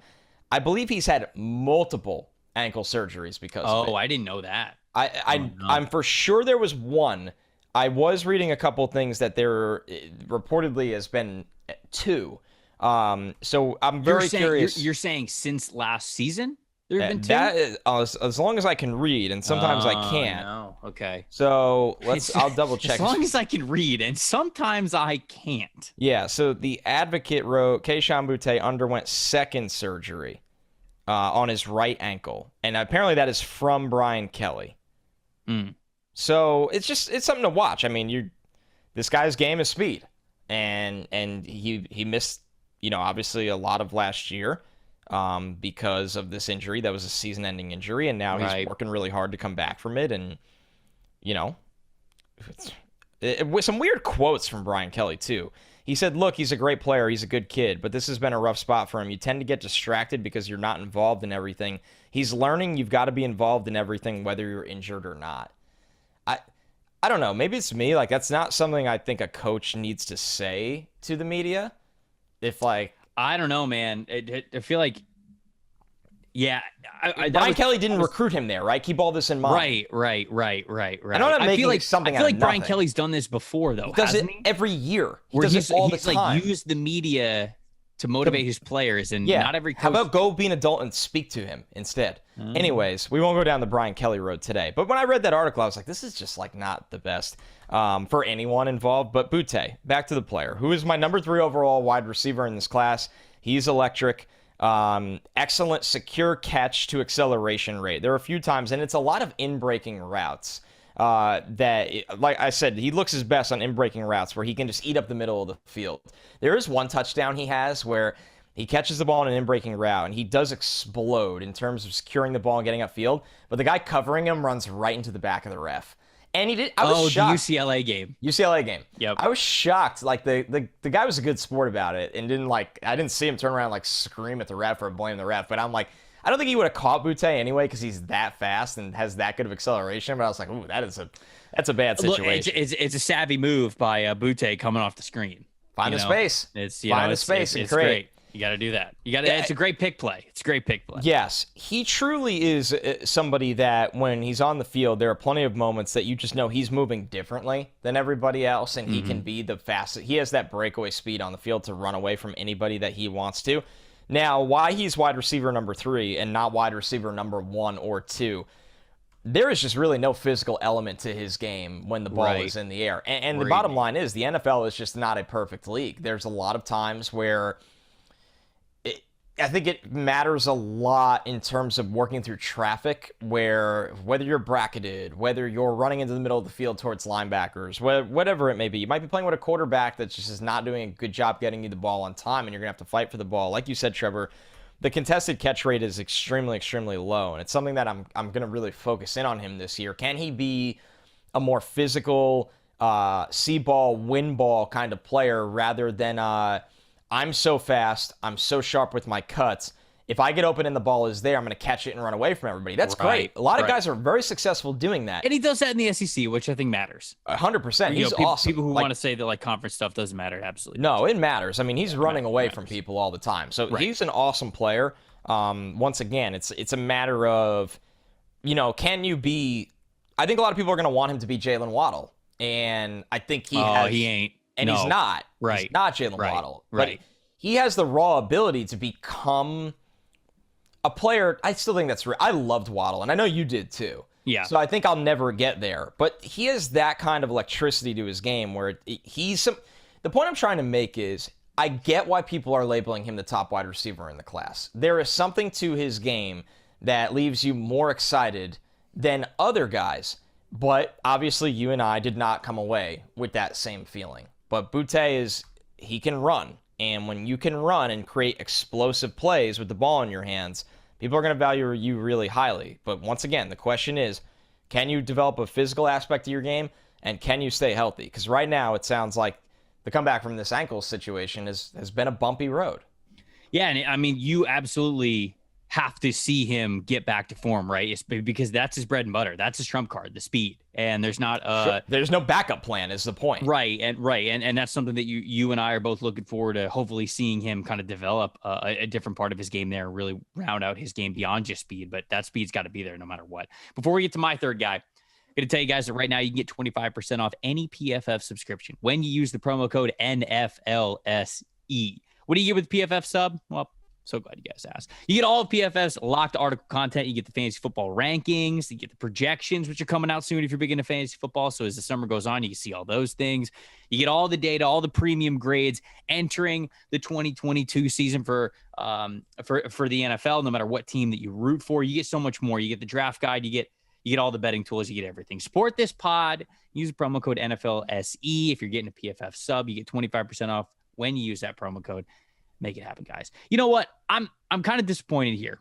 I believe he's had multiple ankle surgeries because of it. I didn't know that. I'm for sure there was one. I was reading a couple things that there reportedly has been 2. So I'm very curious. You're saying since last season there have been 2? That is, as long as I can read, and sometimes I can't. No. Okay. So I'll double check. As long as I can read, and sometimes I can't. Yeah. So the Advocate wrote Kayshon Boutte underwent second surgery on his right ankle, and apparently that is from Brian Kelly. So it's something to watch. I mean, this guy's game is speed, and he missed, obviously a lot of last year because of this injury. That was a season-ending injury, and now he's working really hard to come back from it. And with some weird quotes from Brian Kelly too. He said, "Look, he's a great player. He's a good kid, but this has been a rough spot for him. You tend to get distracted because you're not involved in everything. He's learning. You've got to be involved in everything, whether you're injured or not." I don't know. Maybe it's me. Like, that's not something I think a coach needs to say to the media. I don't know, man. I feel like, yeah. Brian Kelly didn't recruit him there, right? Keep all this in mind. Right. I know I'm making something. I feel like Brian Kelly's done this before, though. He does it every year. He does it all the time. Like used the media to motivate his players, and not every coach... How about go be an adult and speak to him instead? Anyways, we won't go down the Brian Kelly road today. But when I read that article, I was like, this is just like not the best for anyone involved. But Boutte, back to the player, who is my number 3 overall wide receiver in this class. He's electric. Excellent secure catch to acceleration rate. There are a few times, and it's a lot of in-breaking routes. That, like I said, he looks his best on in-breaking routes where he can just eat up the middle of the field. There is one touchdown he has where he catches the ball in an in-breaking route, and he does explode in terms of securing the ball and getting upfield, but the guy covering him runs right into the back of the ref. And he did. I was shocked. The UCLA game. Yep. I was shocked. Like the guy was a good sport about it, and I didn't see him turn around and like scream at the ref or blame the ref. But I'm like, I don't think he would have caught Boutte anyway because he's that fast and has that good of acceleration. But I was like, ooh, that's a bad situation. Look, it's a savvy move by Boutte coming off the screen. Find the space. Find the space and create. Great. You got to do that. It's a great pick play. Yes, he truly is somebody that when he's on the field, there are plenty of moments that you just know he's moving differently than everybody else, and he can be the fastest. He has that breakaway speed on the field to run away from anybody that he wants to. Now, why he's wide receiver number 3 and not wide receiver number 1 or 2, there is just really no physical element to his game when the ball is in the air. And the bottom line is the NFL is just not a perfect league. There's a lot of times where I think it matters a lot in terms of working through traffic, where whether you're bracketed, whether you're running into the middle of the field towards linebackers, whatever it may be, you might be playing with a quarterback that just is not doing a good job getting you the ball on time, and you're going to have to fight for the ball. Like you said, Trevor, the contested catch rate is extremely, extremely low, and it's something that I'm going to really focus in on him this year. Can he be a more physical, see ball, win ball kind of player rather than I'm so fast, I'm so sharp with my cuts. If I get open and the ball is there, I'm going to catch it and run away from everybody. That's great. A lot of guys are very successful doing that. And he does that in the SEC, which I think matters. 100%. He's awesome. People who want to say that like conference stuff doesn't matter, absolutely. No, it matters. I mean, he's running away from people all the time. So he's an awesome player. Once again, it's a matter of, can you be... I think a lot of people are going to want him to be Jalen Waddle. And I think he ain't. And he's not. Right. He's not Jalen Waddle. Right. But he has the raw ability to become a player. I still think that's real. I loved Waddle, and I know you did too. Yeah. So I think I'll never get there. But he has that kind of electricity to his game where the point I'm trying to make is I get why people are labeling him the top wide receiver in the class. There is something to his game that leaves you more excited than other guys. But obviously you and I did not come away with that same feeling. But Boutte he can run. And when you can run and create explosive plays with the ball in your hands, people are going to value you really highly. But once again, the question is, Can you develop a physical aspect of your game? And can you stay healthy? Because right now it sounds like the comeback from this ankle situation has been a bumpy road. Yeah, and I mean, you absolutely have to see him get back to form, right? It's because that's his bread and butter. That's his trump card, the speed. And there's not there's no backup plan is the point. Right. And that's something that you and I are both looking forward to hopefully seeing him kind of develop a different part of his game there, really round out his game beyond just speed. But that speed's got to be there no matter what. Before we get to my third guy, I'm going to tell you guys that right now you can get 25% off any PFF subscription when you use the promo code NFLSE. What do you get with PFF sub? Well, so glad you guys asked. You get all of PFF's locked article content. You get the fantasy football rankings. You get the projections, which are coming out soon if you're big into fantasy football. So as the summer goes on, you can see all those things. You get all the data, all the premium grades entering the 2022 season for the NFL, no matter what team that you root for. You get so much more. You get the draft guide. You get all the betting tools. You get everything. Support this pod. Use the promo code NFLSE. If you're getting a PFF sub, you get 25% off when you use that promo code. Make it happen, guys. You know what? I'm kind of disappointed here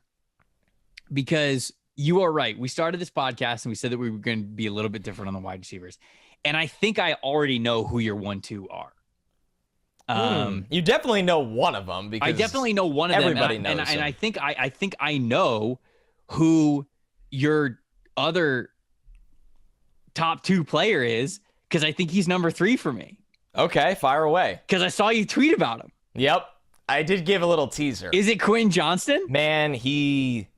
because you are right. We started this podcast and we said that we were going to be a little bit different on the wide receivers. And I think I already know who your 1-2 are. You definitely know one of them because I definitely know one of them. Everybody knows him. And I think I know who your other top 2 player is because I think he's number 3 for me. Okay, fire away. Because I saw you tweet about him. Yep. I did give a little teaser. Is it Quentin Johnston? Man, he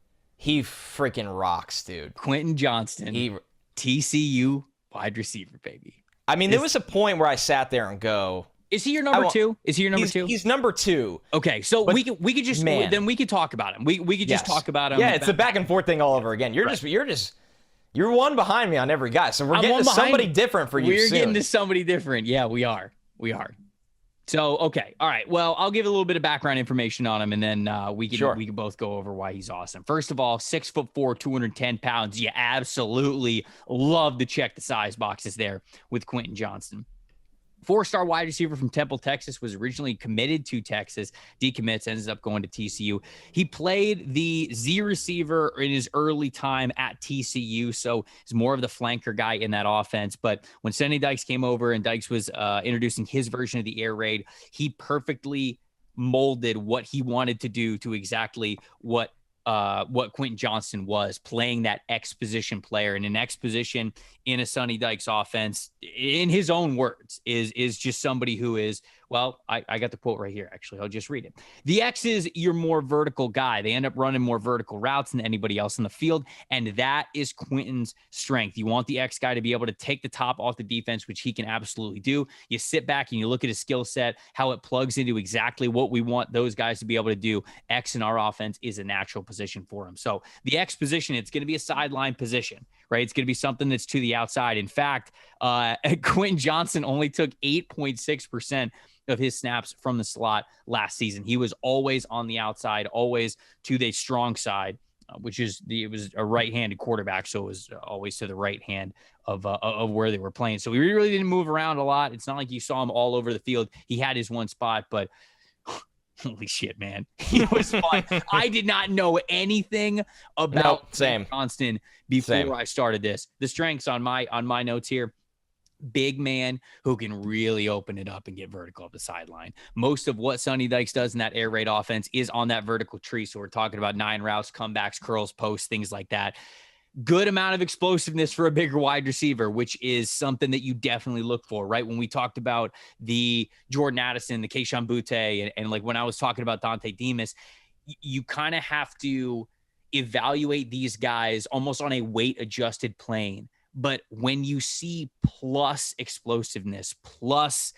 freaking rocks, dude. Quentin Johnston, TCU wide receiver, baby. I mean, there was a point where I sat there and go, is he your number 2? Is he your number 2? He's number 2. Okay, so we could just then we could talk about him. We could just talk about him. Yeah, it's the back and forth thing all over again. You're one behind me on every guy. So we're getting to somebody different for you. We're getting to somebody different. Yeah, we are. So, okay. All right. Well, I'll give a little bit of background information on him, and then we can both go over why he's awesome. First of all, 6'4", 210 pounds. You absolutely love to check the size boxes there with Quentin Johnston. 4-star wide receiver from Temple, Texas, was originally committed to Texas, decommits, ends up going to TCU. He played the Z receiver in his early time at TCU, so he's more of the flanker guy in that offense. But when Sonny Dykes came over and Dykes was introducing his version of the air raid, he perfectly molded what he wanted to do to exactly what Quentin Johnston was, playing that X position player. And an X position in a Sonny Dykes offense, in his own words, is just somebody who is, well, I got the quote right here. Actually, I'll just read it. The X is your more vertical guy. They end up running more vertical routes than anybody else in the field. And that is Quentin's strength. You want the X guy to be able to take the top off the defense, which he can absolutely do. You sit back and you look at his skill set, how it plugs into exactly what we want those guys to be able to do. X in our offense is a natural position for him. So the X position, it's going to be a sideline position, right? It's going to be something that's to the outside. In fact, Quentin Johnston only took 8.6% of his snaps from the slot last season. He was always on the outside, always to the strong side, it was a right-handed quarterback, so it was always to the right hand of where they were playing. So he really didn't move around a lot. It's not like you saw him all over the field. He had his one spot, but holy shit, man, he was fun. I did not know anything about Johnston before I started this. The strengths on my notes here: big man who can really open it up and get vertical up the sideline. Most of what Sonny Dykes does in that air raid offense is on that vertical tree. So we're talking about 9 routes, comebacks, curls, posts, things like that. Good amount of explosiveness for a bigger wide receiver, which is something that you definitely look for, right? When we talked about the Jordan Addison, the Kayshon Boutte, and like when I was talking about Dante Demas, you kind of have to evaluate these guys almost on a weight-adjusted plane. But when you see plus explosiveness, plus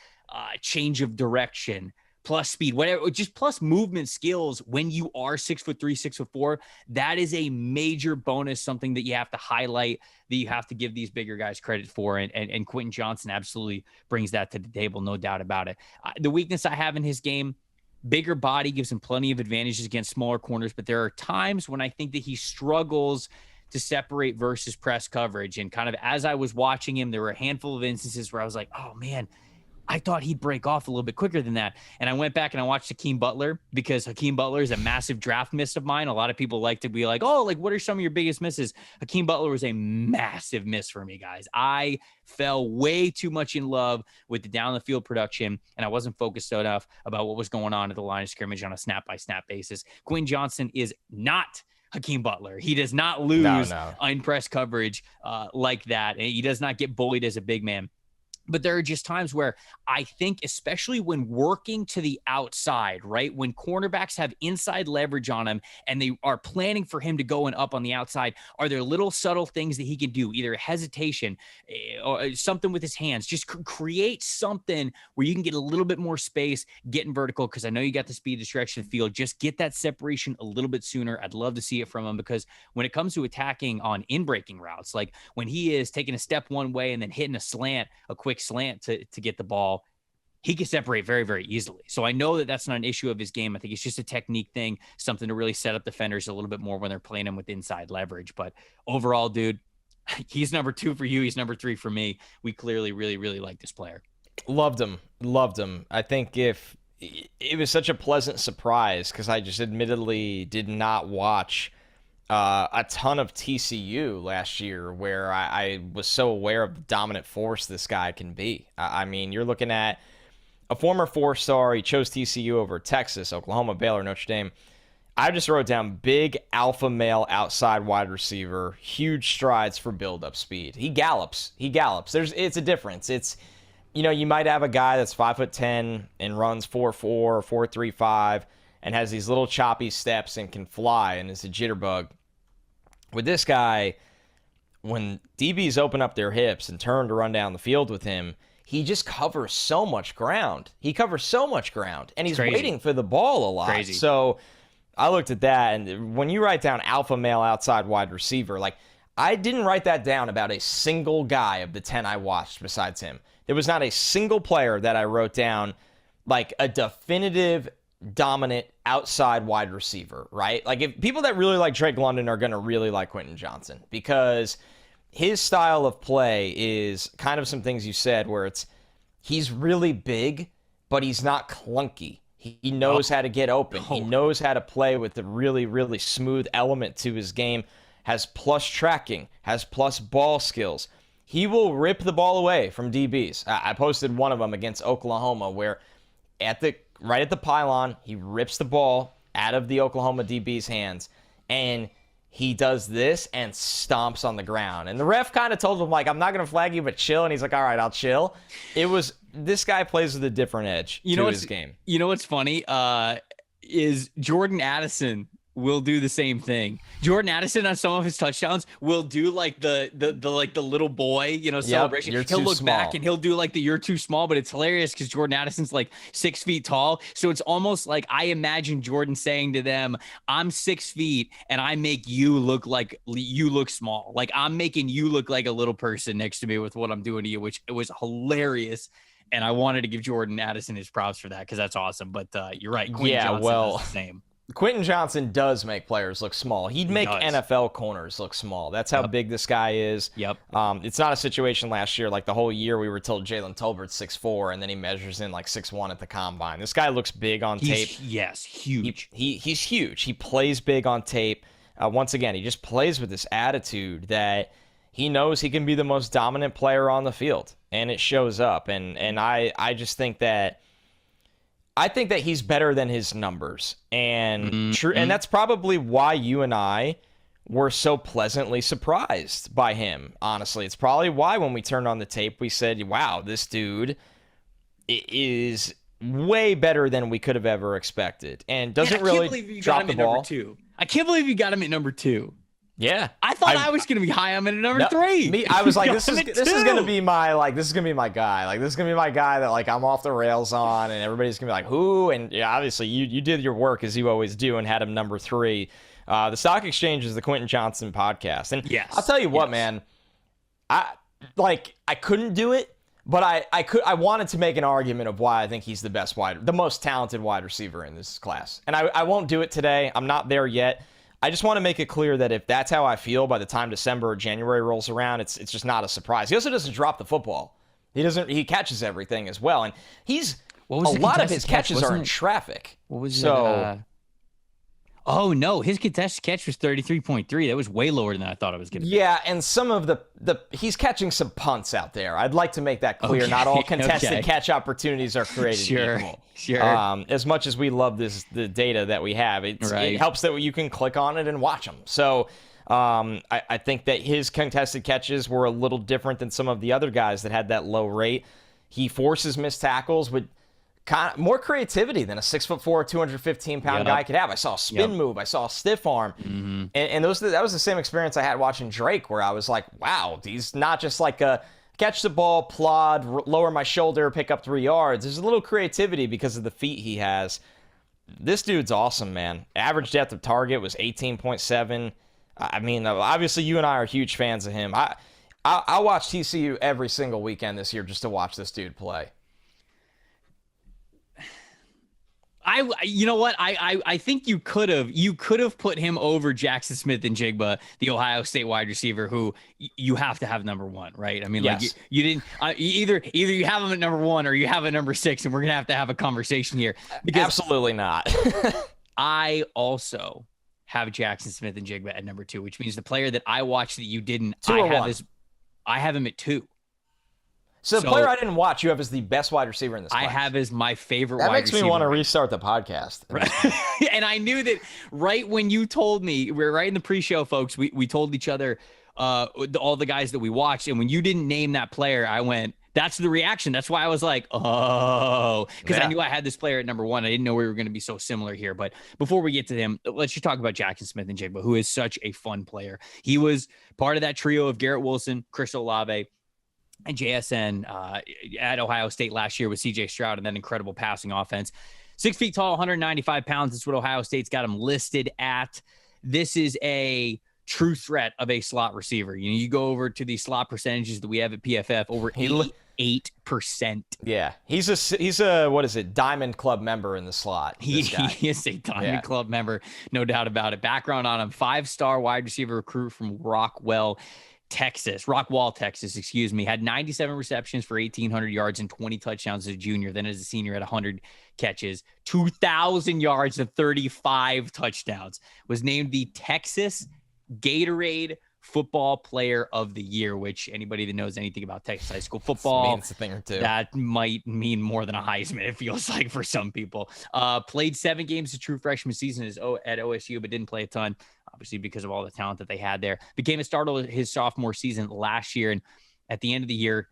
change of direction, plus speed, whatever, just plus movement skills, when you are 6'3", 6'4", that is a major bonus, something that you have to highlight, that you have to give these bigger guys credit for. And Quentin Johnston absolutely brings that to the table, no doubt about it. The weakness I have in his game, bigger body gives him plenty of advantages against smaller corners, but there are times when I think that he struggles to separate versus press coverage. And kind of as I was watching him, there were a handful of instances where I was like, oh man, I thought he'd break off a little bit quicker than that. And I went back and I watched Hakeem Butler, because Hakeem Butler is a massive draft miss of mine. A lot of people like to be like, oh, like, what are some of your biggest misses? Hakeem Butler was a massive miss for me, guys. I fell way too much in love with the down the field production, and I wasn't focused enough about what was going on at the line of scrimmage on a snap-by-snap basis. Quentin Johnson is not Hakeem Butler. He does not lose in press coverage like that. And he does not get bullied as a big man. But there are just times where I think, especially when working to the outside, right? When cornerbacks have inside leverage on him and they are planning for him to go and up on the outside, are there little subtle things that he can do, either hesitation or something with his hands? Just create something where you can get a little bit more space, getting vertical, because I know you got the speed to stretch the field. Just get that separation a little bit sooner. I'd love to see it from him, because when it comes to attacking on in-breaking routes, like when he is taking a step one way and then hitting a slant, a quick slant to get the ball, he can separate very, very easily. So I know that that's not an issue of his game. I think it's just a technique thing, something to really set up defenders a little bit more when they're playing him with inside leverage. But overall, dude, he's number 2 for you. He's number 3 for me. We clearly really, really like this player. Loved him. I think if it was such a pleasant surprise, because I just admittedly did not watch a ton of TCU last year, where I was so aware of the dominant force this guy can be. I mean, you're looking at a former 4-star. He chose TCU over Texas, Oklahoma, Baylor, Notre Dame. I just wrote down big alpha male outside wide receiver, huge strides for build-up speed. He gallops. It's a difference. It's, you might have a guy that's 5'10" and runs 4.4 or 4.35 and has these little choppy steps and can fly and is a jitterbug. With this guy, when DBs open up their hips and turn to run down the field with him, he just covers so much ground. And he's waiting for the ball a lot. Crazy. So I looked at that, and when you write down alpha male outside wide receiver, like, I didn't write that down about a single guy of the 10 I watched besides him. There was not a single player that I wrote down like a definitive dominant outside wide receiver, right? Like, if people that really like Drake London are going to really like Quentin Johnson, because his style of play is kind of some things you said, where he's really big, but he's not clunky. He knows how to get open. He knows how to play with a really, really smooth element to his game, has plus tracking, has plus ball skills. He will rip the ball away from DBs. I posted one of them against Oklahoma, where right at the pylon, he rips the ball out of the Oklahoma DB's hands, and he does this and stomps on the ground. And the ref kind of told him, like, I'm not going to flag you, but chill. And he's like, all right, I'll chill. This guy plays with a different edge to his game. You know what's funny is Jordan Addison will do the same thing. Jordan Addison on some of his touchdowns will do like the little boy, celebration. He'll look back and he'll do like the "you're too small," but it's hilarious because Jordan Addison's like 6 feet tall. So it's almost like I imagine Jordan saying to them, I'm 6 feet and I make you look like you look small. Like, I'm making you look like a little person next to me with what I'm doing to you, which it was hilarious. And I wanted to give Jordan Addison his props for that, because that's awesome. But you're right. Quentin Johnson does the same. Quentin Johnson does make players look small. He'd make NFL corners look small. That's how big this guy is. Yep. It's not a situation last year, like the whole year we were told Jalen Tolbert's 6'4", and then he measures in like 6'1" at the combine. This guy looks big on tape. Yes, huge. He's huge. He plays big on tape. Once again, he just plays with this attitude that he knows he can be the most dominant player on the field, and it shows up. And I just think that he's better than his numbers, and and that's probably why you and I were so pleasantly surprised by him. Honestly, it's probably why when we turned on the tape, we said, "Wow, this dude is way better than we could have ever expected," and doesn't really drop the ball. I can't believe you got him at number 2. Yeah, I thought I was going to be high on him at number 3. I was like, this is going to be my guy. Like, this is going to be my guy that, like, I'm off the rails on, and everybody's going to be like, who? And yeah, obviously you did your work, as you always do, and had him number 3. The Stock Exchange is the Quentin Johnson podcast, and I'll tell you what, man, I couldn't do it, but I wanted to make an argument of why I think he's the most talented wide receiver in this class, and I won't do it today. I'm not there yet. I just want to make it clear that if that's how I feel by the time December or January rolls around, it's just not a surprise. He also doesn't drop the football. He catches everything as well, and a lot of his catches are in traffic. What was it? Oh no, his contested catch was 33.3. That was way lower than I thought it was going to be. Yeah, and some of he's catching some punts out there. I'd like to make that clear. Okay. Not all contested catch opportunities are created equal. Sure. As much as we love the data that we have, it helps that you can click on it and watch them. So I think that his contested catches were a little different than some of the other guys that had that low rate. He forces missed tackles with kind of more creativity than a 6'4", 215-pound guy could have. I saw a spin move. I saw a stiff arm. Mm-hmm. And that was the same experience I had watching Drake, where I was like, wow, he's not just like a catch the ball, plod, lower my shoulder, pick up 3 yards. There's a little creativity because of the feet he has. This dude's awesome, man. Average depth of target was 18.7. I mean, obviously you and I are huge fans of him. I watch TCU every single weekend this year just to watch this dude play. You know what? I think you could have put him over Jackson Smith-Njigba, the Ohio State wide receiver, who you have to have number 1, right? I mean, yes. Like you didn't either you have him at number 1 or you have a number 6, and we're gonna have a conversation here. Because absolutely not. I also have Jackson Smith-Njigba at number 2, which means the player that I watched that you didn't. I have him at 2. So the player I didn't watch, you have as the best wide receiver in this class. I have as my favorite wide receiver. That makes me want to restart the podcast. Right. And I knew that right when you told me, we're right in the pre-show, folks, we told each other all the guys that we watched. And when you didn't name that player, I went, that's the reaction. That's why I was like, oh, because I knew I had this player at number 1. I didn't know we were going to be so similar here. But before we get to him, let's just talk about Jackson Smith-Njigba, who is such a fun player. He was part of that trio of Garrett Wilson, Chris Olave, and JSN at Ohio State last year with CJ Stroud and that incredible passing offense. 6 feet tall, 195 pounds. That's what Ohio State's got him listed at. This is a true threat of a slot receiver. You know, you go over to the slot percentages that we have at PFF, over 88%. Yeah, he's a what is it, Diamond Club member in the slot. He is a Diamond Club member, no doubt about it. Background on him: 5-star wide receiver recruit from Rockwall, Texas, had 97 receptions for 1,800 yards and 20 touchdowns as a junior. Then as a senior had 100 catches, 2,000 yards and 35 touchdowns. Was named the Texas Gatorade Football Player of the Year, which anybody that knows anything about Texas high school football, means a thing or two. That might mean more than a Heisman, it feels like, for some people. Played 7 games of true freshman season at OSU, but didn't play a ton, obviously because of all the talent that they had there. Became a starter his sophomore season last year, and at the end of the year,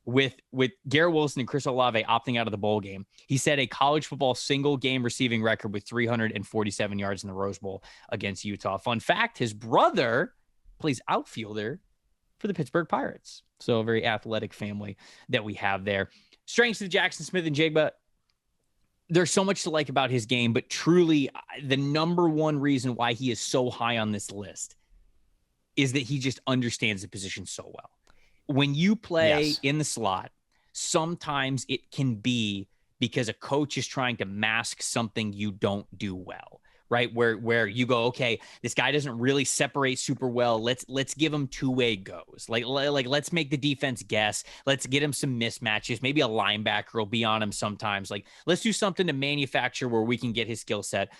with Garrett Wilson and Chris Olave opting out of the bowl game, he set a college football single game receiving record with 347 yards in the Rose Bowl against Utah. Fun fact, his brother plays outfielder for the Pittsburgh Pirates. So a very athletic family that we have there. Strengths of Jackson Smith-Njigba. There's so much to like about his game, but truly the number one reason why he is so high on this list is that he just understands the position so well. When you play in the slot, sometimes it can be because a coach is trying to mask something you don't do well, right? Where you go, okay, this guy doesn't really separate super well. Let's give him two-way goes. Like let's make the defense guess. Let's get him some mismatches. Maybe a linebacker will be on him sometimes. Like, let's do something to manufacture where we can get his skill set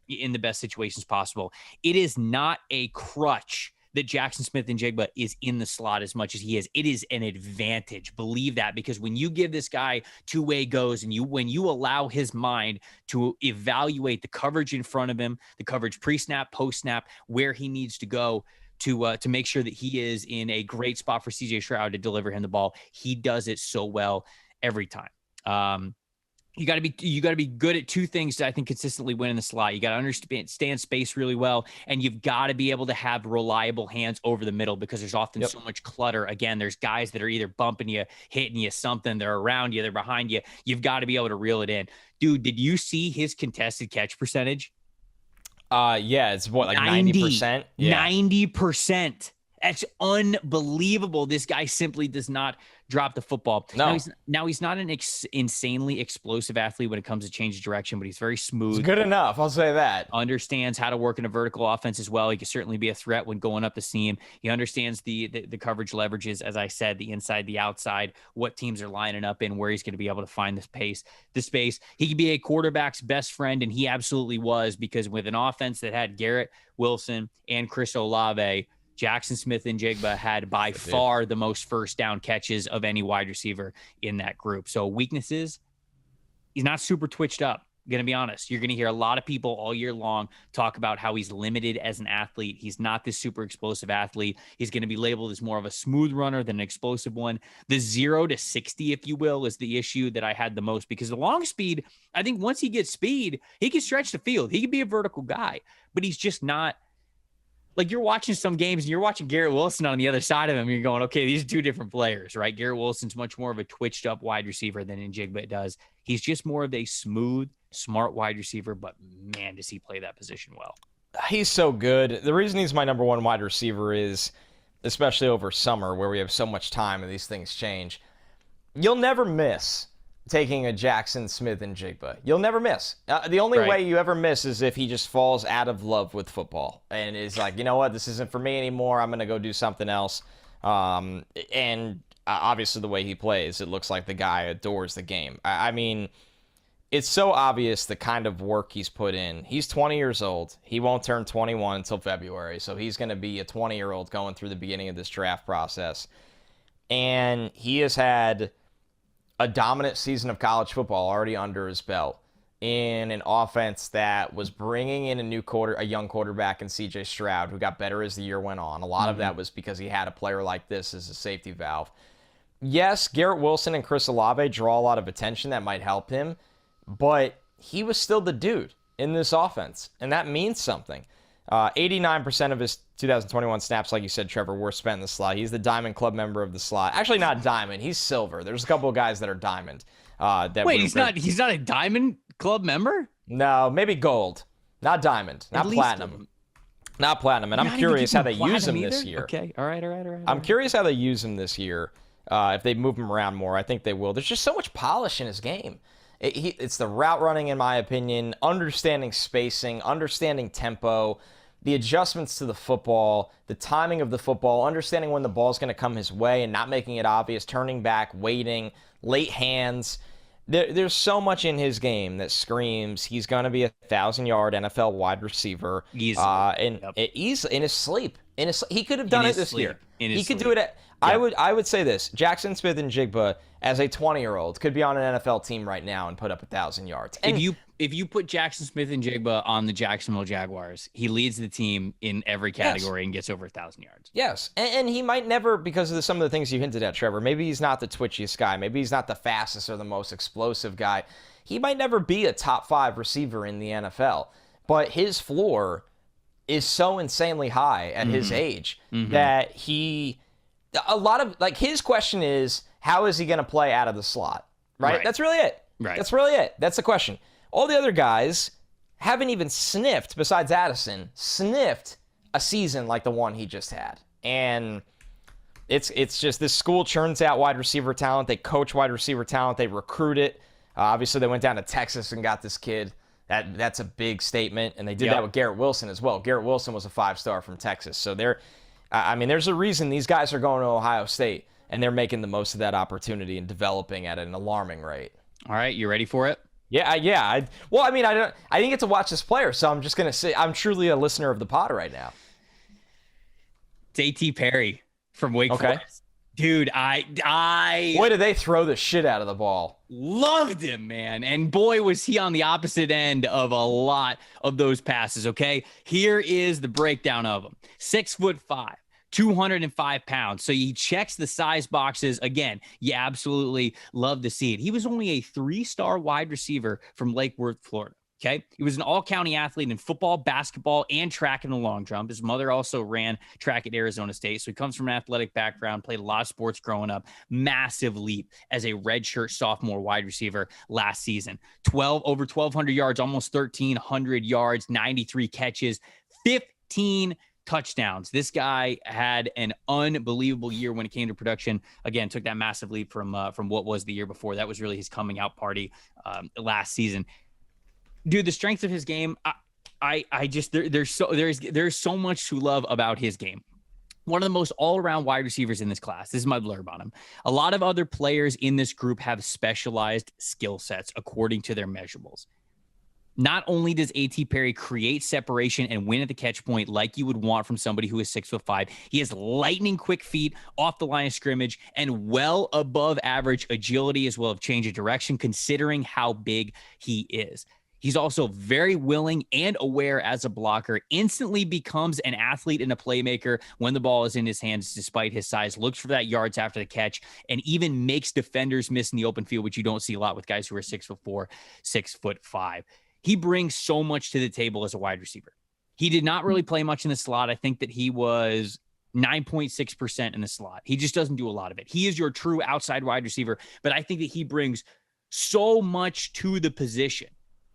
in the best situations possible. It is not a crutch that Jackson Smith-Njigba is in the slot as much as he is. It is an advantage. Believe that, because when you give this guy two-way goes and when you allow his mind to evaluate the coverage in front of him, the coverage pre-snap, post-snap, where he needs to go to make sure that he is in a great spot for CJ Stroud to deliver him the ball, he does it so well every time. You got to be good at two things that I think consistently win in the slot. You got to understand space really well, and you've got to be able to have reliable hands over the middle, because there's often so much clutter. Again, there's guys that are either bumping you, hitting you, something. They're around you, they're behind you. You've got to be able to reel it in. Dude, did you see his contested catch percentage? Yeah, it's what, like 90%? Yeah. 90%. It's unbelievable. This guy simply does not drop the football. No. Now he's not an insanely explosive athlete when it comes to change of direction, but he's very smooth. It's good enough. I'll say that. Understands how to work in a vertical offense as well. He can certainly be a threat when going up the seam. He understands the coverage leverages, as I said, the inside, the outside, what teams are lining up in, where he's going to be able to find the space. He can be a quarterback's best friend, and he absolutely was, because with an offense that had Garrett Wilson and Chris Olave, Jackson Smith-Njigba had by far the most first down catches of any wide receiver in that group. So weaknesses, he's not super twitched up. Going to be honest. You're going to hear a lot of people all year long talk about how he's limited as an athlete. He's not this super explosive athlete. He's going to be labeled as more of a smooth runner than an explosive one. The 0 to 60, if you will, is the issue that I had the most, because the long speed, I think once he gets speed, he can stretch the field. He can be a vertical guy, but he's just not. Like, you're watching some games and you're watching Garrett Wilson on the other side of him. You're going, okay, these are two different players, right? Garrett Wilson's much more of a twitched up wide receiver than Njigba does. He's just more of a smooth, smart wide receiver, but man, does he play that position well. He's so good. The reason he's my number one wide receiver is, especially over summer where we have so much time and these things change, you'll never miss taking a Jackson Smith-Njigba. You'll never miss. The only way you ever miss is if he just falls out of love with football and is like, you know what, this isn't for me anymore. I'm going to go do something else. And obviously the way he plays, it looks like the guy adores the game. I mean, it's so obvious the kind of work he's put in. He's 20 years old. He won't turn 21 until February, so he's going to be a 20-year-old going through the beginning of this draft process. And he has had a dominant season of college football already under his belt in an offense that was bringing in a young quarterback in C.J. Stroud, who got better as the year went on. A lot of that was because he had a player like this as a safety valve. Yes, Garrett Wilson and Chris Olave draw a lot of attention. That might help him, but he was still the dude in this offense, and that means something. 89% of his 2021 snaps, like you said, Trevor, were spent in the slot. He's the Diamond Club member of the slot. Actually, not Diamond. He's Silver. There's a couple of guys that are Diamond. Wait, he's not a Diamond Club member? No, maybe Gold. Not Diamond. Not Platinum. Not Platinum. And I'm curious how they use him this year. Okay. All right. I'm curious how they use him this year. If they move him around more, I think they will. There's just so much polish in his game. It's the route running, in my opinion, understanding spacing, understanding tempo, the adjustments to the football, the timing of the football, understanding when the ball's going to come his way and not making it obvious, turning back, waiting, late hands. There's so much in his game that screams he's going to be a 1,000-yard NFL wide receiver. Easily. In his sleep. He could have done it this year. He could do it. I would say this. Jackson Smith-Njigba, as a 20-year-old, could be on an NFL team right now and put up 1,000 yards. And if you put Jackson Smith-Njigba on the Jacksonville Jaguars, he leads the team in every category and gets over 1,000 yards. Yes, and he might never, because of some of the things you hinted at, Trevor, maybe he's not the twitchiest guy. Maybe he's not the fastest or the most explosive guy. He might never be a top 5 receiver in the NFL, but his floor is so insanely high at his age that his question is, how is he going to play out of the slot? Right? That's really it. Right. That's really it. That's the question. All the other guys haven't even besides Addison, sniffed a season like the one he just had. And it's just this school churns out wide receiver talent. They coach wide receiver talent. They recruit it. Obviously, they went down to Texas and got this kid. That's a big statement. And they did that with Garrett Wilson as well. Garrett Wilson was a 5-star from Texas. So there's a reason these guys are going to Ohio State, and they're making the most of that opportunity and developing at an alarming rate. All right, you ready for it? Yeah. I didn't get to watch this player, so I'm just gonna say I'm truly a listener of the pod right now. It's A.T. Perry from Wake Forest. Dude, boy, did they throw the shit out of the ball. Loved him, man. And boy, was he on the opposite end of a lot of those passes, okay? Here is the breakdown of him. 6'5", 205 pounds. So he checks the size boxes. Again, you absolutely love to see it. He was only a 3-star wide receiver from Lake Worth, Florida. Okay. He was an all-county athlete in football, basketball, and track and the long jump. His mother also ran track at Arizona State. So he comes from an athletic background, played a lot of sports growing up. Massive leap as a redshirt sophomore wide receiver last season. Over 1,200 yards, almost 1,300 yards, 93 catches, 15 touchdowns. This guy had an unbelievable year when it came to production. Again, took that massive leap from what was the year before. That was really his coming out party last season. Dude, the strength of his game, there's so much to love about his game. One of the most all-around wide receivers in this class. This is my blurb on him. A lot of other players in this group have specialized skill sets according to their measurables. Not only does A.T. Perry create separation and win at the catch point like you would want from somebody who is 6'5", he has lightning quick feet off the line of scrimmage and well above average agility as well as change of direction considering how big he is. He's also very willing and aware as a blocker, instantly becomes an athlete and a playmaker when the ball is in his hands despite his size, looks for that yards after the catch, and even makes defenders miss in the open field, which you don't see a lot with guys who are 6'4", 6'5". He brings so much to the table as a wide receiver. He did not really play much in the slot. I think that he was 9.6% in the slot. He just doesn't do a lot of it. He is your true outside wide receiver, but I think that he brings so much to the position.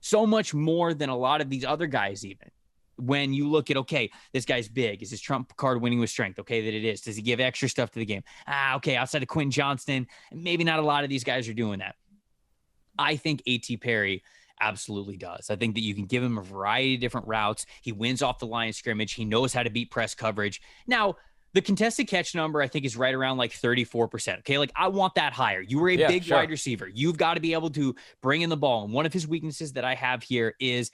So much more than a lot of these other guys even. When you look at, okay, this guy's big. Is his trump card winning with strength? Okay, that it is. Does he give extra stuff to the game? Okay, outside of Quentin Johnston, maybe not a lot of these guys are doing that. I think A.T. Perry absolutely does. I think that you can give him a variety of different routes. He wins off the line of scrimmage. He knows how to beat press coverage. Now, the contested catch number, I think, is right around like 34%. Okay, like I want that higher. You were a big wide receiver. You've got to be able to bring in the ball. And one of his weaknesses that I have here is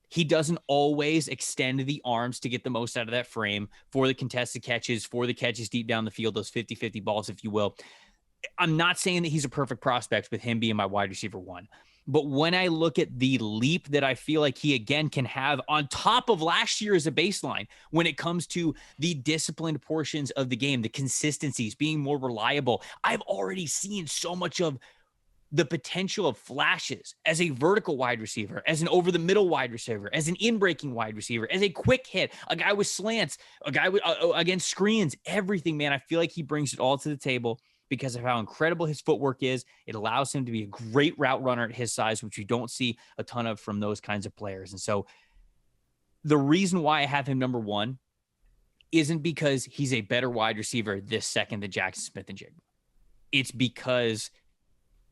he doesn't always extend the arms to get the most out of that frame for the contested catches, for the catches deep down the field, those 50-50 balls, if you will. I'm not saying that he's a perfect prospect with him being my wide receiver one. But when I look at the leap that I feel like he again can have on top of last year as a baseline, when it comes to the disciplined portions of the game, the consistencies, being more reliable, I've already seen so much of the potential of flashes as a vertical wide receiver, as an over the middle wide receiver, as an in-breaking wide receiver, as a quick hit, a guy with slants, a guy with against screens, everything, man. I feel like he brings it all to the table. Because of how incredible his footwork is. It allows him to be a great route runner at his size, which you don't see a ton of from those kinds of players. And so the reason why I have him number one isn't because he's a better wide receiver this second than Jackson Smith-Njigba. It's because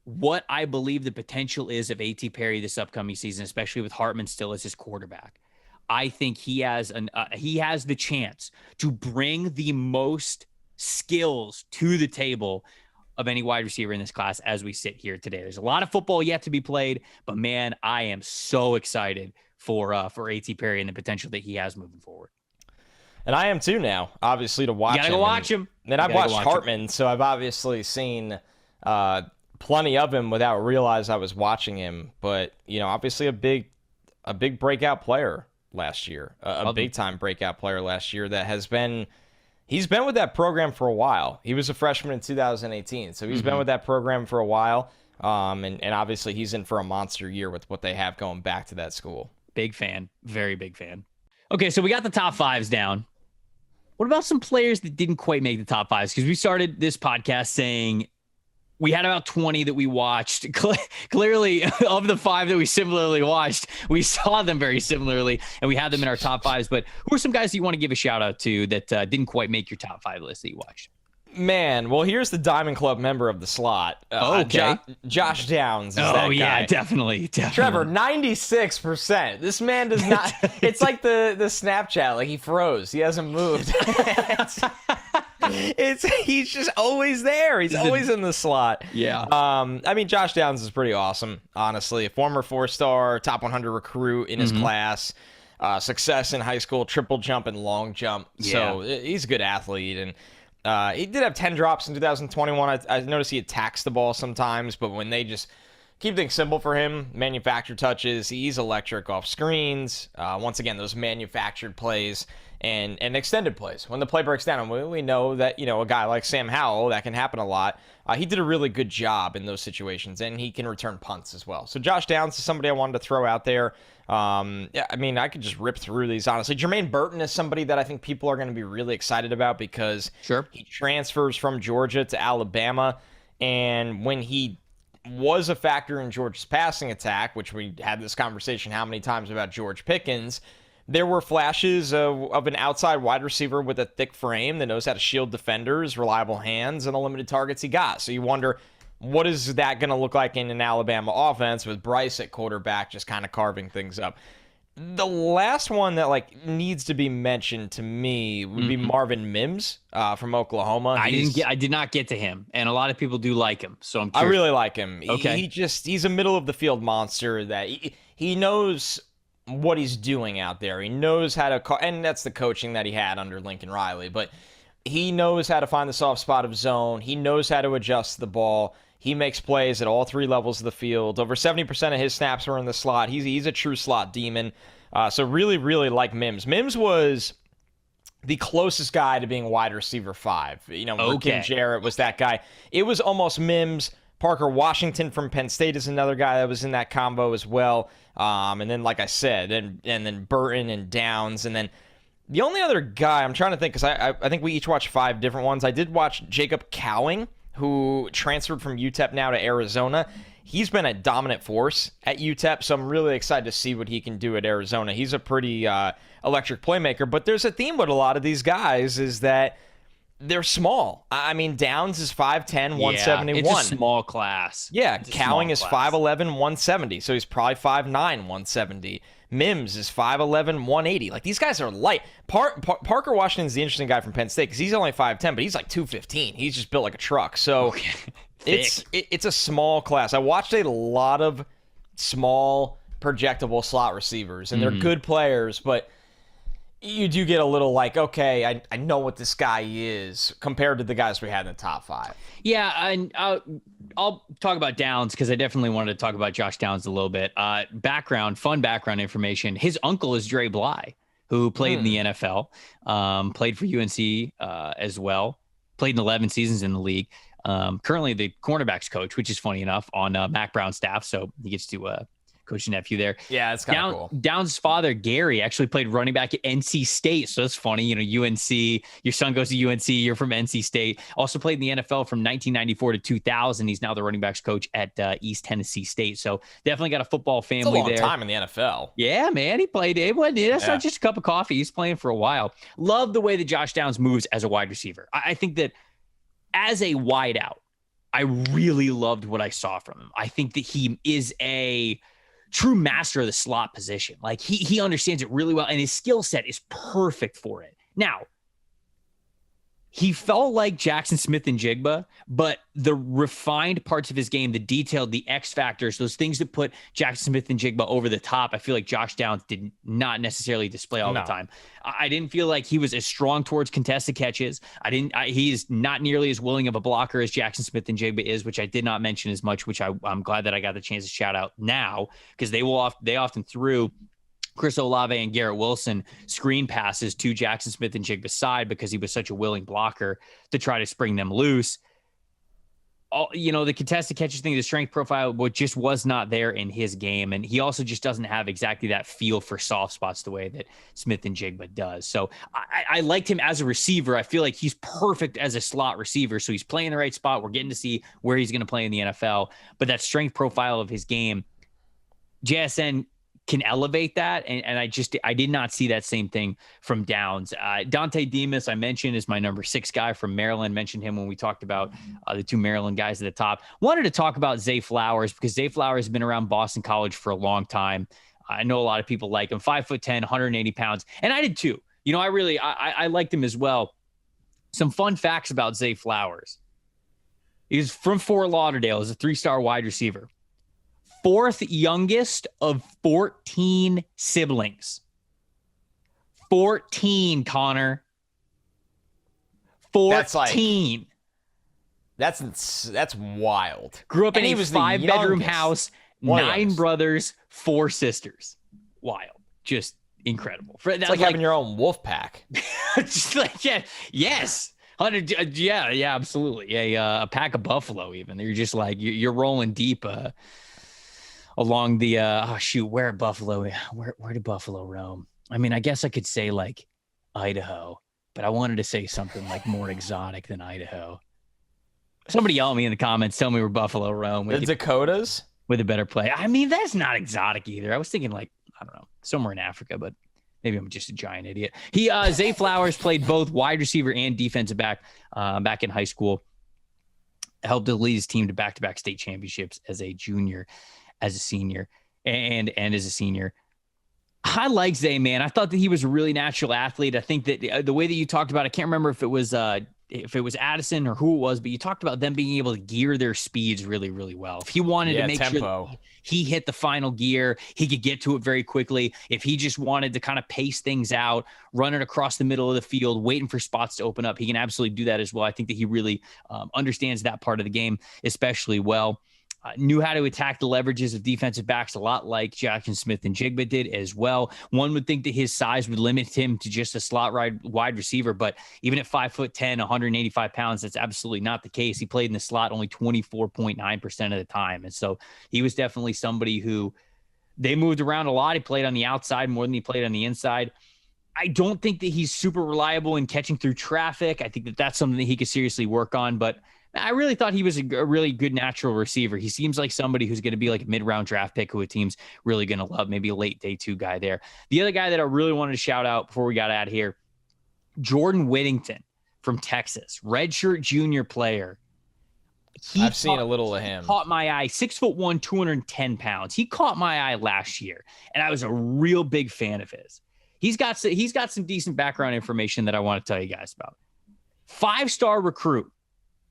what I believe the potential is of A.T. Perry this upcoming season, especially with Hartman still as his quarterback. I think he has the chance to bring the most skills to the table of any wide receiver in this class as we sit here today. There's a lot of football yet to be played, but man, I am so excited for A.T. Perry and the potential that he has moving forward. And I am too now, obviously, to watch him. You gotta go watch him. And I've watched Hartman, so I've obviously seen plenty of him without realizing I was watching him. But, obviously a big breakout player last year, a big-time breakout player last year that has been... He's been with that program for a while. He was a freshman in 2018, so he's been with that program for a while. And obviously he's in for a monster year with what they have going back to that school. Big fan. Very big fan. Okay, so we got the top fives down. What about some players that didn't quite make the top fives? Because we started this podcast saying we had about 20 that we watched. Clearly, of the 5 that we similarly watched, we saw them very similarly, and we had them in our top 5s. But who are some guys that you want to give a shout-out to that didn't quite make your top 5 list that you watched? Man, well, here's the Diamond Club member of the slot. Okay. Josh Downs is that guy. Oh, yeah, definitely. Trevor, 96%. This man does not... It's like the Snapchat. Like, he froze. He hasn't moved. He's just always there. He's always in the slot. Yeah. I mean, Josh Downs is pretty awesome, honestly. A former 4-star, top 100 recruit in his class. Success in high school, triple jump and long jump. Yeah. So he's a good athlete. And he did have 10 drops in 2021. I noticed he attacks the ball sometimes, but when they just keep things simple for him, manufactured touches, he's electric off screens. Once again, those manufactured plays and extended plays. When the play breaks down, and we know that, a guy like Sam Howell, that can happen a lot. He did a really good job in those situations, and he can return punts as well. So Josh Downs is somebody I wanted to throw out there. Yeah, I mean, I could just rip through these, honestly. Jermaine Burton is somebody that I think people are going to be really excited about because he transfers from Georgia to Alabama, and when he was a factor in Georgia's passing attack, which we had this conversation how many times about George Pickens, there were flashes of an outside wide receiver with a thick frame that knows how to shield defenders, reliable hands, and the limited targets he got. So you wonder, what is that going to look like in an Alabama offense with Bryce at quarterback just kind of carving things up? The last one that needs to be mentioned to me would be Marvin Mims from Oklahoma. I did not get to him, and a lot of people do like him. So I'm curious. I really like him. Okay. He's a middle of the field monster that he knows what he's doing out there. He knows how to and that's the coaching that he had under Lincoln Riley, but he knows how to find the soft spot of zone. He knows how to adjust the ball. He makes plays at all three levels of the field. Over 70% of his snaps were in the slot. He's a true slot demon. So really, really like Mims. Mims was the closest guy to being wide receiver 5. Kim Jarrett was that guy. It was almost Mims. Parker Washington from Penn State is another guy that was in that combo as well. And then, like I said, and then Burton and Downs. And then the only other guy, I'm trying to think, because I think we each watched 5 different ones. I did watch Jacob Cowing, who transferred from UTEP now to Arizona. He's been a dominant force at UTEP, so I'm really excited to see what he can do at Arizona. He's a pretty electric playmaker, but there's a theme with a lot of these guys is that they're small. I mean, Downs is 5'10", 171. It's a small class. Yeah, Cowing is 5'11", 170, so he's probably 5'9", 170. Mims is 5'11", 180. These guys are light. Parker Washington's the interesting guy from Penn State because he's only 5'10", but he's 215. He's just built like a truck. So it's a small class. I watched a lot of small, projectable slot receivers, and they're good players, but you do get a little okay, I know what this guy is compared to the guys we had in the top 5. Yeah, and I'll talk about Downs because I definitely wanted to talk about Josh Downs a little bit. Fun background information. His uncle is Dre Bly, who played in the NFL, played for UNC as well, played in 11 seasons in the league. Currently the cornerbacks coach, which is funny enough, on Mac Brown's staff, so he gets to coach your nephew there. Yeah, it's kind of cool. Downs' father, Gary, actually played running back at NC State. So it's funny, UNC, your son goes to UNC, you're from NC State. Also played in the NFL from 1994 to 2000. He's now the running backs coach at East Tennessee State. So definitely got a football family there. It's a long time in the NFL. Yeah, man. He played. That's not just a cup of coffee. He's playing for a while. Love the way that Josh Downs moves as a wide receiver. I think that as a wideout, I really loved what I saw from him. I think that he is a true master of the slot position. He understands it really well, and his skill set is perfect for it. Now, he felt like Jackson Smith-Njigba, but the refined parts of his game, the detailed, the X factors, those things that put Jackson Smith-Njigba over the top, I feel like Josh Downs did not necessarily display all the time. I didn't feel like he was as strong towards contested catches. He is not nearly as willing of a blocker as Jackson Smith-Njigba is, which I did not mention as much, which I'm glad that I got the chance to shout out now, because they often threw Chris Olave and Garrett Wilson screen passes to Jackson Smith-Njigba's side because he was such a willing blocker to try to spring them loose. The contested catches thing, the strength profile, just was not there in his game. And he also just doesn't have exactly that feel for soft spots the way that Smith-Njigba does. So I liked him as a receiver. I feel like he's perfect as a slot receiver. So he's playing the right spot. We're getting to see where he's going to play in the NFL. But that strength profile of his game, JSN can elevate that, and I did not see that same thing from Downs. Dante Demas, I mentioned, is my number 6 guy from Maryland. Mentioned him when we talked about the 2 Maryland guys at the top. Wanted to talk about Zay Flowers because Zay Flowers has been around Boston College for a long time. I know a lot of people like him. 5'10", 180 pounds, and I did too. I liked him as well. Some fun facts about Zay Flowers. He's from Fort Lauderdale. He's a 3-star wide receiver. 4th youngest of 14 siblings. 14, Connor. 14. That's wild. Grew up in a 5-bedroom house, 9 brothers, 4 sisters. Wild. Just incredible. It's like having your own wolf pack. Just yes. 100, yeah, absolutely. A pack of buffalo even. You're just you're rolling deep along the where did buffalo roam? I mean, I guess I could say Idaho, but I wanted to say something more exotic than Idaho. Somebody yell at me in the comments, tell me where buffalo roam. The Dakotas? With a better play. I mean, that's not exotic either. I was thinking I don't know, somewhere in Africa, but Maybe I'm just a giant idiot. Zay Flowers played both wide receiver and defensive back back in high school. Helped to lead his team to back-to-back state championships as a junior, as a senior, and as a senior. I like Zay, man. I thought that he was a really natural athlete. I think that the way that you talked about, I can't remember if it was Addison or who it was, but you talked about them being able to gear their speeds really, really well. If he wanted to make tempo. sure he hit the final gear, he could get to it very quickly. If he just wanted to kind of pace things out, run it across the middle of the field, waiting for spots to open up, he can absolutely do that as well. I think that he really understands that part of the game especially well. Knew how to attack the leverages of defensive backs a lot like Jackson Smith and Jigba did as well. One would think that his size would limit him to just a slot wide receiver, but even at 5'10", 185 pounds, that's absolutely not the case. He played in the slot only 24.9% of the time. And so he was definitely somebody who they moved around a lot. He played on the outside more than he played on the inside. I don't think that he's super reliable in catching through traffic. I think that that's something that he could seriously work on, but I really thought he was a really good natural receiver. He seems like somebody who's going to be like a mid-round draft pick who a team's really going to love, maybe a late day 2 guy there. The other guy that I really wanted to shout out before we got out of here, Jordan Whittington from Texas, redshirt junior player. I've seen a little of him. Caught my eye, 6'1", 210 pounds. He caught my eye last year, and I was a real big fan of his. He's got some decent background information that I want to tell you guys about. 5-star recruit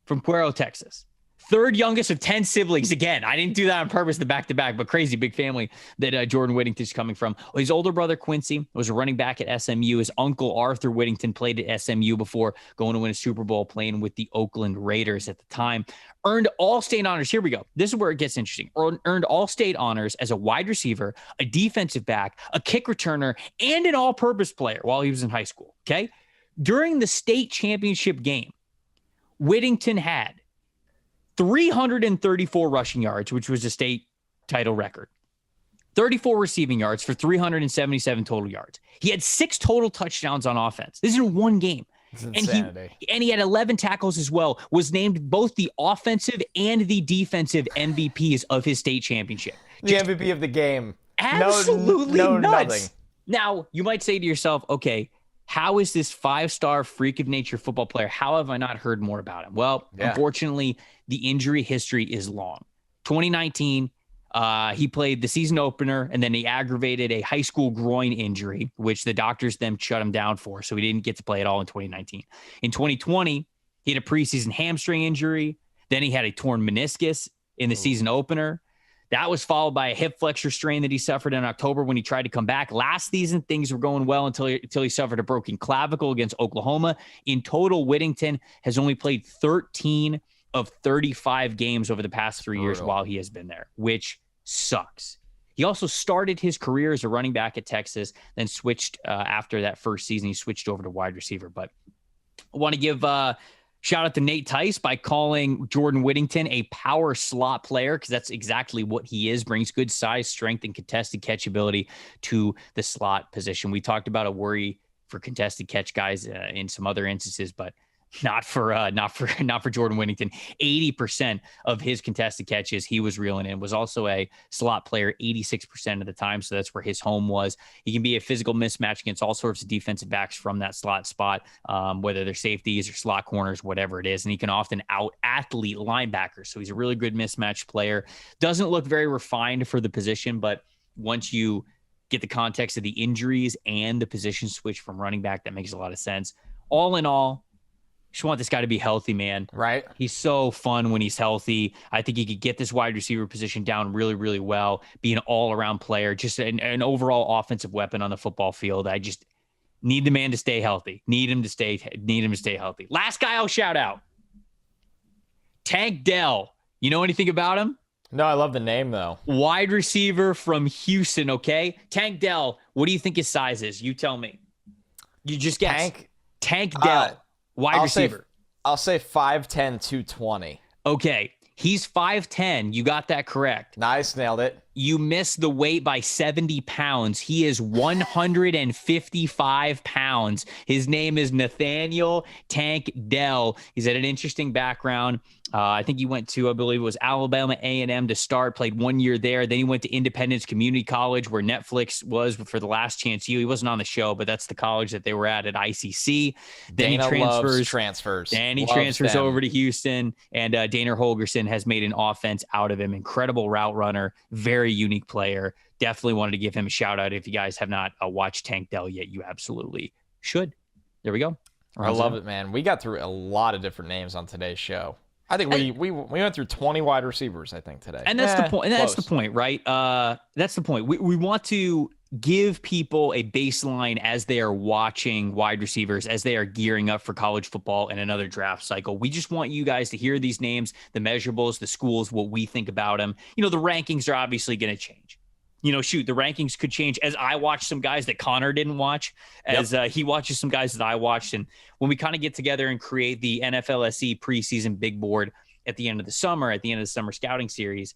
from Cuero, Texas. 3rd youngest of 10 siblings. Again, I didn't do that on purpose, the back-to-back, but crazy big family that Jordan Whittington's coming from. His older brother, Quincy, was a running back at SMU. His uncle, Arthur Whittington, played at SMU before going to win a Super Bowl, playing with the Oakland Raiders at the time. Earned all-state honors. Here we go. This is where it gets interesting. Earned all-state honors as a wide receiver, a defensive back, a kick returner, and an all-purpose player while he was in high school, okay? During the state championship game, Whittington had 334 rushing yards, which was a state title record, 34 receiving yards for 377 total yards. He had 6 total touchdowns on offense. This is in one game. Insanity. And he had 11 tackles as well, was named both the offensive and the defensive MVPs of his state championship. The MVP of the game. Absolutely nuts. Nothing. Now, you might say to yourself, okay, how is this 5-star freak of nature football player? How have I not heard more about him? Well, Unfortunately, the injury history is long. 2019, he played the season opener, and then he aggravated a high school groin injury, which the doctors then shut him down for, so he didn't get to play at all in 2019. In 2020, he had a preseason hamstring injury. Then he had a torn meniscus in the season opener. That was followed by a hip flexor strain that he suffered in October when he tried to come back. Last season, things were going well until he suffered a broken clavicle against Oklahoma. In total, Whittington has only played 13 of 35 games over the past 3 years while he has been there, which sucks. He also started his career as a running back at Texas, then switched after that first season. He switched over to wide receiver. But I want to give shout out to Nate Tice by calling Jordan Whittington a power slot player, because that's exactly what he is. Brings good size, strength, and contested catch ability to the slot position. We talked about a worry for contested catch guys in some other instances, but not for Jordan Whittington. 80% of his contested catches he was reeling in. Was also a slot player 86% of the time, so that's where his home was. He can be a physical mismatch against all sorts of defensive backs from that slot spot, whether they're safeties or slot corners, whatever it is, and he can often out-athlete linebackers, so he's a really good mismatch player. Doesn't look very refined for the position, but once you get the context of the injuries and the position switch from running back, that makes a lot of sense. All in all, just want this guy to be healthy, man. Right. He's so fun when he's healthy. I think he could get this wide receiver position down really, really well, be an all-around player, just an overall offensive weapon on the football field. I just need the man to stay healthy. Need him to stay healthy. Last guy I'll shout out, Tank Dell. You know anything about him? No, I love the name, though. Wide receiver from Houston, okay? Tank Dell, what do you think his size is? You tell me. You just guess. Tank Dell. Wide receiver. I'll say 5'10", 220. Okay. He's 5'10". You got that correct. Nice. Nailed it. you missed the weight by 70 pounds. He is 155 pounds. His name is Nathaniel Tank Dell. He's had an interesting background. I think he went to, I believe it was Alabama A&M to start, played 1 year there. Then he went to Independence Community College where Netflix was for The Last Chance U. He wasn't on the show, but that's the college that they were at ICC. Then Dana he transfers. Transfers. Then he transfers over to Houston, and Dana Holgerson has made an offense out of him. Incredible route runner, very unique player. Definitely wanted to give him a shout out. If you guys have not watched Tank Dell yet, you absolutely should. There we go. I love it, man. We got through a lot of different names on today's show. I think we went through 20 wide receivers, I think, today. And that's the point. And that's the point, right? That's the point. We want to give people a baseline as they are watching wide receivers, as they are gearing up for college football and another draft cycle. We just want you guys to hear these names, the measurables, the schools, what we think about them. You know, the rankings are obviously going to change. You know, the rankings could change as I watch some guys that Connor didn't watch, as he watches some guys that I watched. And when we kind of get together and create the NFLSE preseason big board at the end of the summer, scouting series,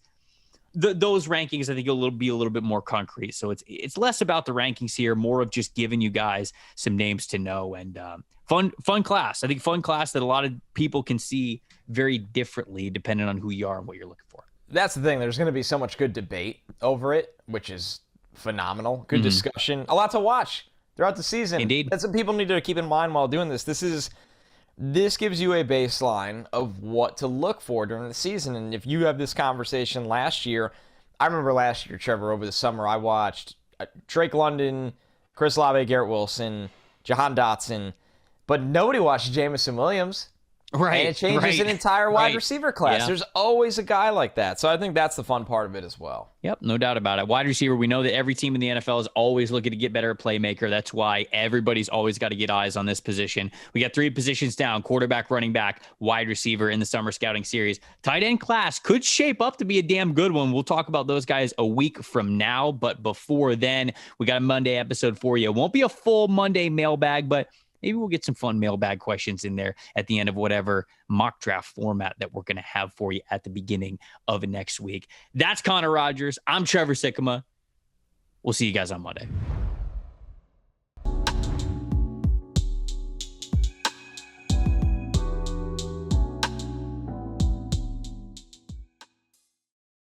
those rankings, I think, will be a little bit more concrete. So it's less about the rankings here, more of just giving you guys some names to know. And fun class. I think fun class that a lot of people can see very differently depending on who you are and what you're looking for. That's the thing. There's going to be so much good debate over it, which is phenomenal. Good discussion. A lot to watch throughout the season. Indeed. That's what people need to keep in mind while doing this. This gives you a baseline of what to look for during the season. And if you have this conversation last year, I remember last year, Trevor, over the summer, I watched Drake London, Chris Olave, Garrett Wilson, Jahan Dotson, but nobody watched Jamison Williams. Right. And it changes an entire wide receiver class. Yeah. There's always a guy like that. So I think that's the fun part of it as well. Yep, no doubt about it. Wide receiver, we know that every team in the NFL is always looking to get better at playmaker. That's why everybody's always got to get eyes on this position. We got 3 positions down: quarterback, running back, wide receiver in the summer scouting series. Tight end class could shape up to be a damn good one. We'll talk about those guys a week from now. But before then, we got a Monday episode for you. It won't be a full Monday mailbag, but maybe we'll get some fun mailbag questions in there at the end of whatever mock draft format that we're going to have for you at the beginning of next week. That's Connor Rogers. I'm Trevor Sikkema. We'll see you guys on Monday.